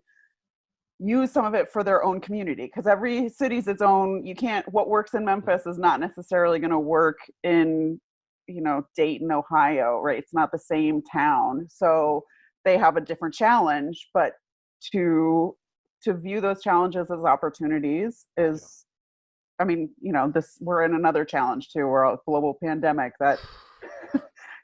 use some of it for their own community, because every city's its own. What works in Memphis is not necessarily going to work in Dayton, Ohio, right? It's not the same town, so they have a different challenge. But to view those challenges as opportunities is, I mean, we're in another challenge too. We're a global pandemic that,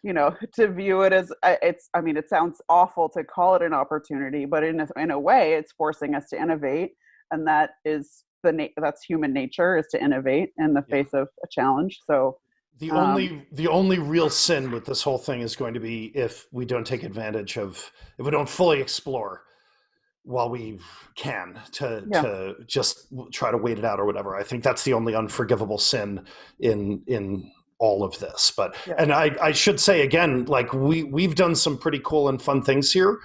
to view it as, it sounds awful to call it an opportunity, but in a way it's forcing us to innovate. And that is that's human nature, is to innovate in the face of a challenge. So the only real sin with this whole thing is going to be if we don't take advantage of, if we don't fully explore while we can to just try to wait it out or whatever. I think that's the only unforgivable sin in all of this. But and I should say again, like we've done some pretty cool and fun things here,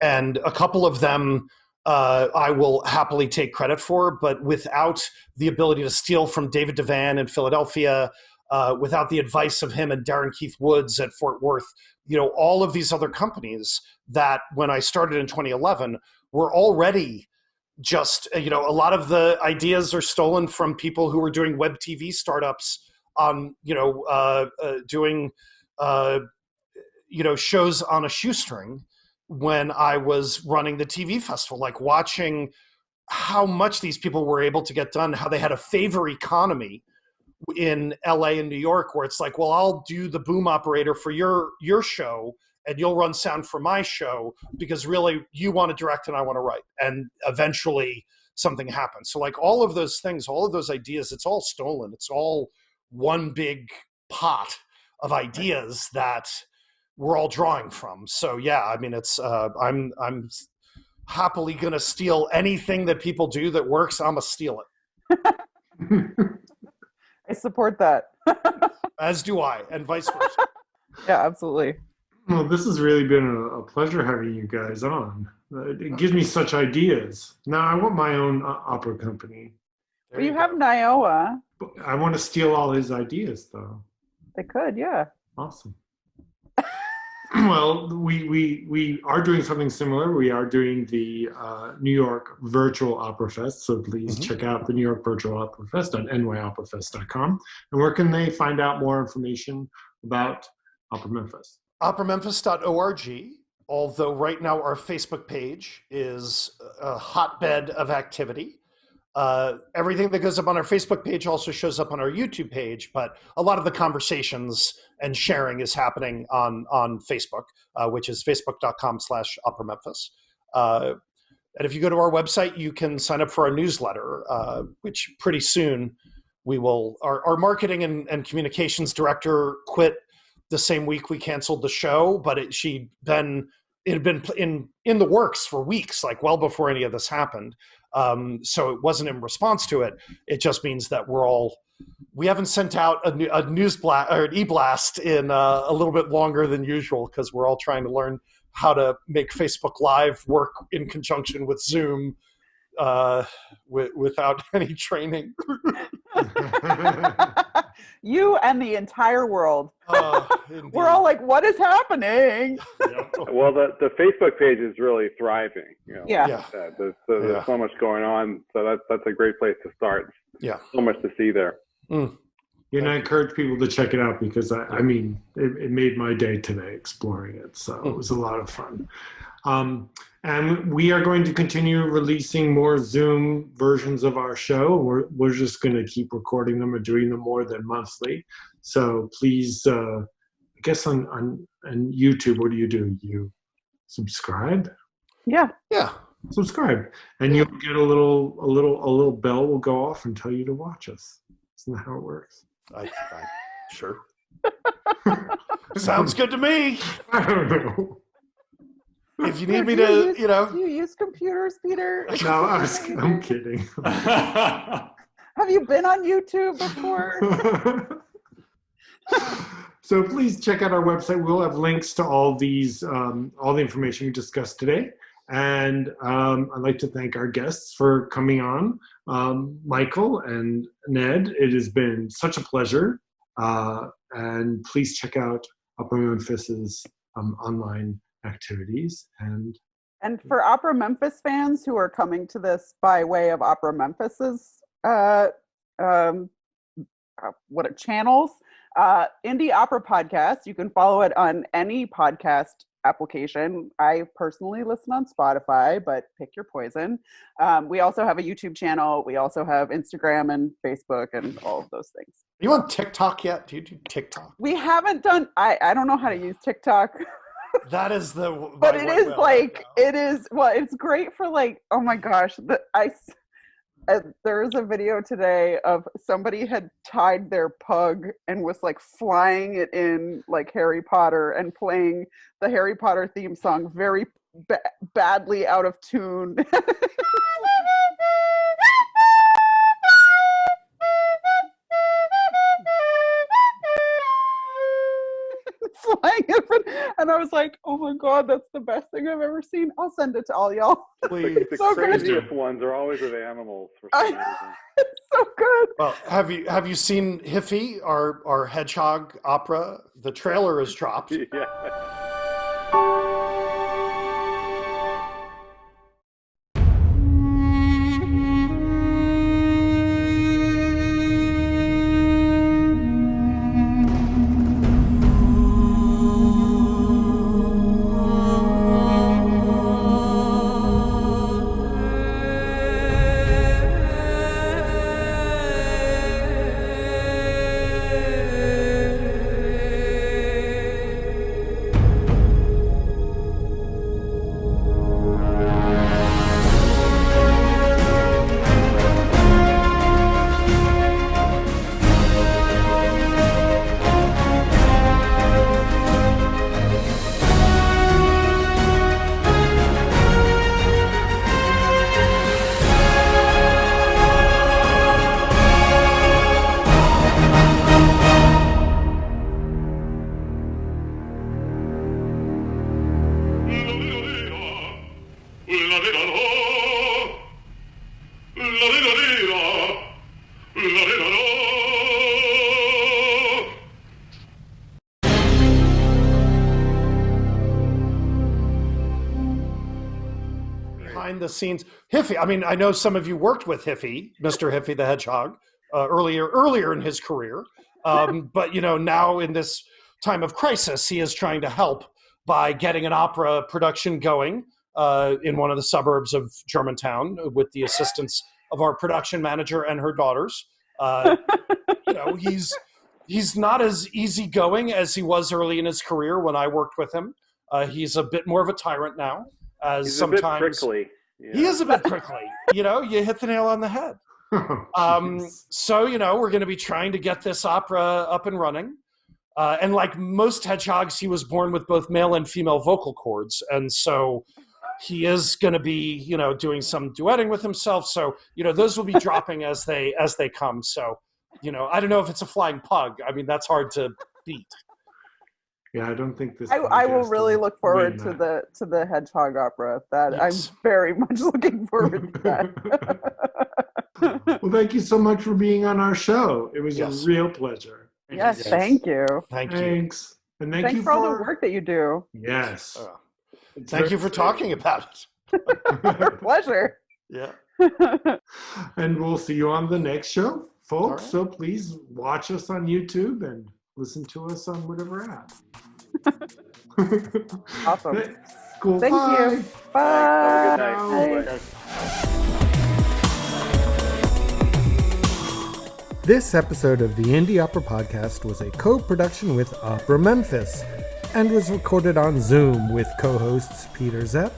and a couple of them I will happily take credit for, but without the ability to steal from David Devan in Philadelphia, without the advice of him and Darren Keith Woods at Fort Worth, all of these other companies that when I started in 2011 were already just, a lot of the ideas are stolen from people who were doing web TV startups on, doing, shows on a shoestring when I was running the TV festival, like watching how much these people were able to get done, how they had a favor economy in LA and New York, where it's like, well, I'll do the boom operator for your show and you'll run sound for my show because really you want to direct and I want to write. And eventually something happens. So like all of those things, all of those ideas, it's all stolen. It's all one big pot of ideas that we're all drawing from. So yeah, I mean, it's I'm happily going to steal anything that people do that works. I'm going to steal it. I support that. As do I, and vice versa. Yeah, absolutely. Well, this has really been a pleasure having you guys on. It gives me such ideas. Now I want my own opera company. Well, you have Nioa. I want to steal all his ideas, though. They could, yeah. Awesome. Well, we are doing something similar. We are doing the New York Virtual Opera Fest. So please check out the New York Virtual Opera Fest on nyoperafest.com. And where can they find out more information about Opera Memphis? operamemphis.org, although right now our Facebook page is a hotbed of activity. Everything that goes up on our Facebook page also shows up on our YouTube page, but a lot of the conversations and sharing is happening on Facebook, which is facebook.com/operamemphis. And if you go to our website, you can sign up for our newsletter, which pretty soon we will, our marketing and communications director quit the same week we canceled the show, but it had been in the works for weeks, like well before any of this happened. So it wasn't in response to it. It just means that we're all we haven't sent out a news blast or an e-blast in a little bit longer than usual because we're all trying to learn how to make Facebook Live work in conjunction with Zoom without any training. You and the entire world. We're all like, what is happening? Well, the Facebook page is really thriving. Yeah. Like I said. There's so much going on, so that's a great place to start. Yeah, so much to see there. And I encourage people to check it out because I mean, it made my day today exploring it. So it was a lot of fun. And we are going to continue releasing more Zoom versions of our show. We're just going to keep recording them and doing them more than monthly. So please, I guess on YouTube, what do? You subscribe? Yeah. Subscribe, and you'll get a little bell will go off and tell you to watch us. Isn't that how it works? I sure. Sounds good to me. I don't know. If you need me to, Do you use computers, Peter? No, I'm kidding. Have you been on YouTube before? So please check out our website. We'll have links to all these, all the information we discussed today. And I'd like to thank our guests for coming on, Michael and Ned. It has been such a pleasure. And please check out Opera Memphis's online activities. And for Opera Memphis fans who are coming to this by way of Opera Memphis's channels, Indie Opera Podcast, you can follow it on any podcast application. I personally listen on Spotify, but pick your poison. We also have a YouTube channel. We also have Instagram and Facebook and all of those things. Are you on TikTok yet? Do you do TikTok? We haven't done, I don't know how to use TikTok. That is but it is like, it's great for like, oh my gosh, there was a video today of somebody had tied their pug and was like flying it in like Harry Potter and playing the Harry Potter theme song very badly out of tune. Flying in front, and I was like, "Oh my god, that's the best thing I've ever seen." I'll send it to all y'all. Please. The So craziest ones are always of animals for some reason. It's so good. Well, have you seen Hiffy, our hedgehog opera? The trailer is dropped. Yeah. Behind the scenes, Hiffy. I mean, I know some of you worked with Hiffy, Mr. Hiffy the Hedgehog, earlier in his career. But now in this time of crisis, he is trying to help by getting an opera production going in one of the suburbs of Germantown with the assistance of our production manager and her daughters. He's not as easygoing as he was early in his career when I worked with him. He's a bit more of a tyrant now. He's sometimes a bit prickly. Yeah. He is a bit prickly. You hit the nail on the head. So we're going to be trying to get this opera up and running. And like most hedgehogs, he was born with both male and female vocal cords, and so he is going to be doing some duetting with himself. So those will be dropping as they come. So I don't know if it's a flying pug. I mean, that's hard to beat. Yeah, I don't think this. I will podcast really look forward win to that. the hedgehog opera. That Yes. I'm very much looking forward to that. Well, thank you so much for being on our show. It was Yes. a real pleasure. Yes, thank you. Thank you. Thanks. And thank Thanks you for all the work that you do. Yes. Thank you for talking about it. Pleasure. Yeah. And we'll see you on the next show, folks. All right. So please watch us on YouTube and listen to us on whatever app. Awesome. Cool. Thank Bye. you. Bye. Have a good night. Bye. This episode of the Indie Opera Podcast was a co-production with Opera Memphis and was recorded on Zoom with co-hosts Peter Zepp,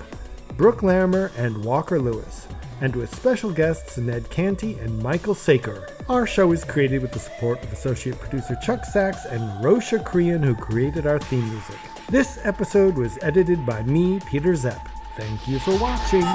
Brooke Larimer, and Walker Lewis, and with special guests Ned Canty and Michael Sakir. Our show is created with the support of associate producer Chuck Sachs and Rosha Kriyan, who created our theme music. This episode was edited by me, Peter Zepp. Thank you for watching.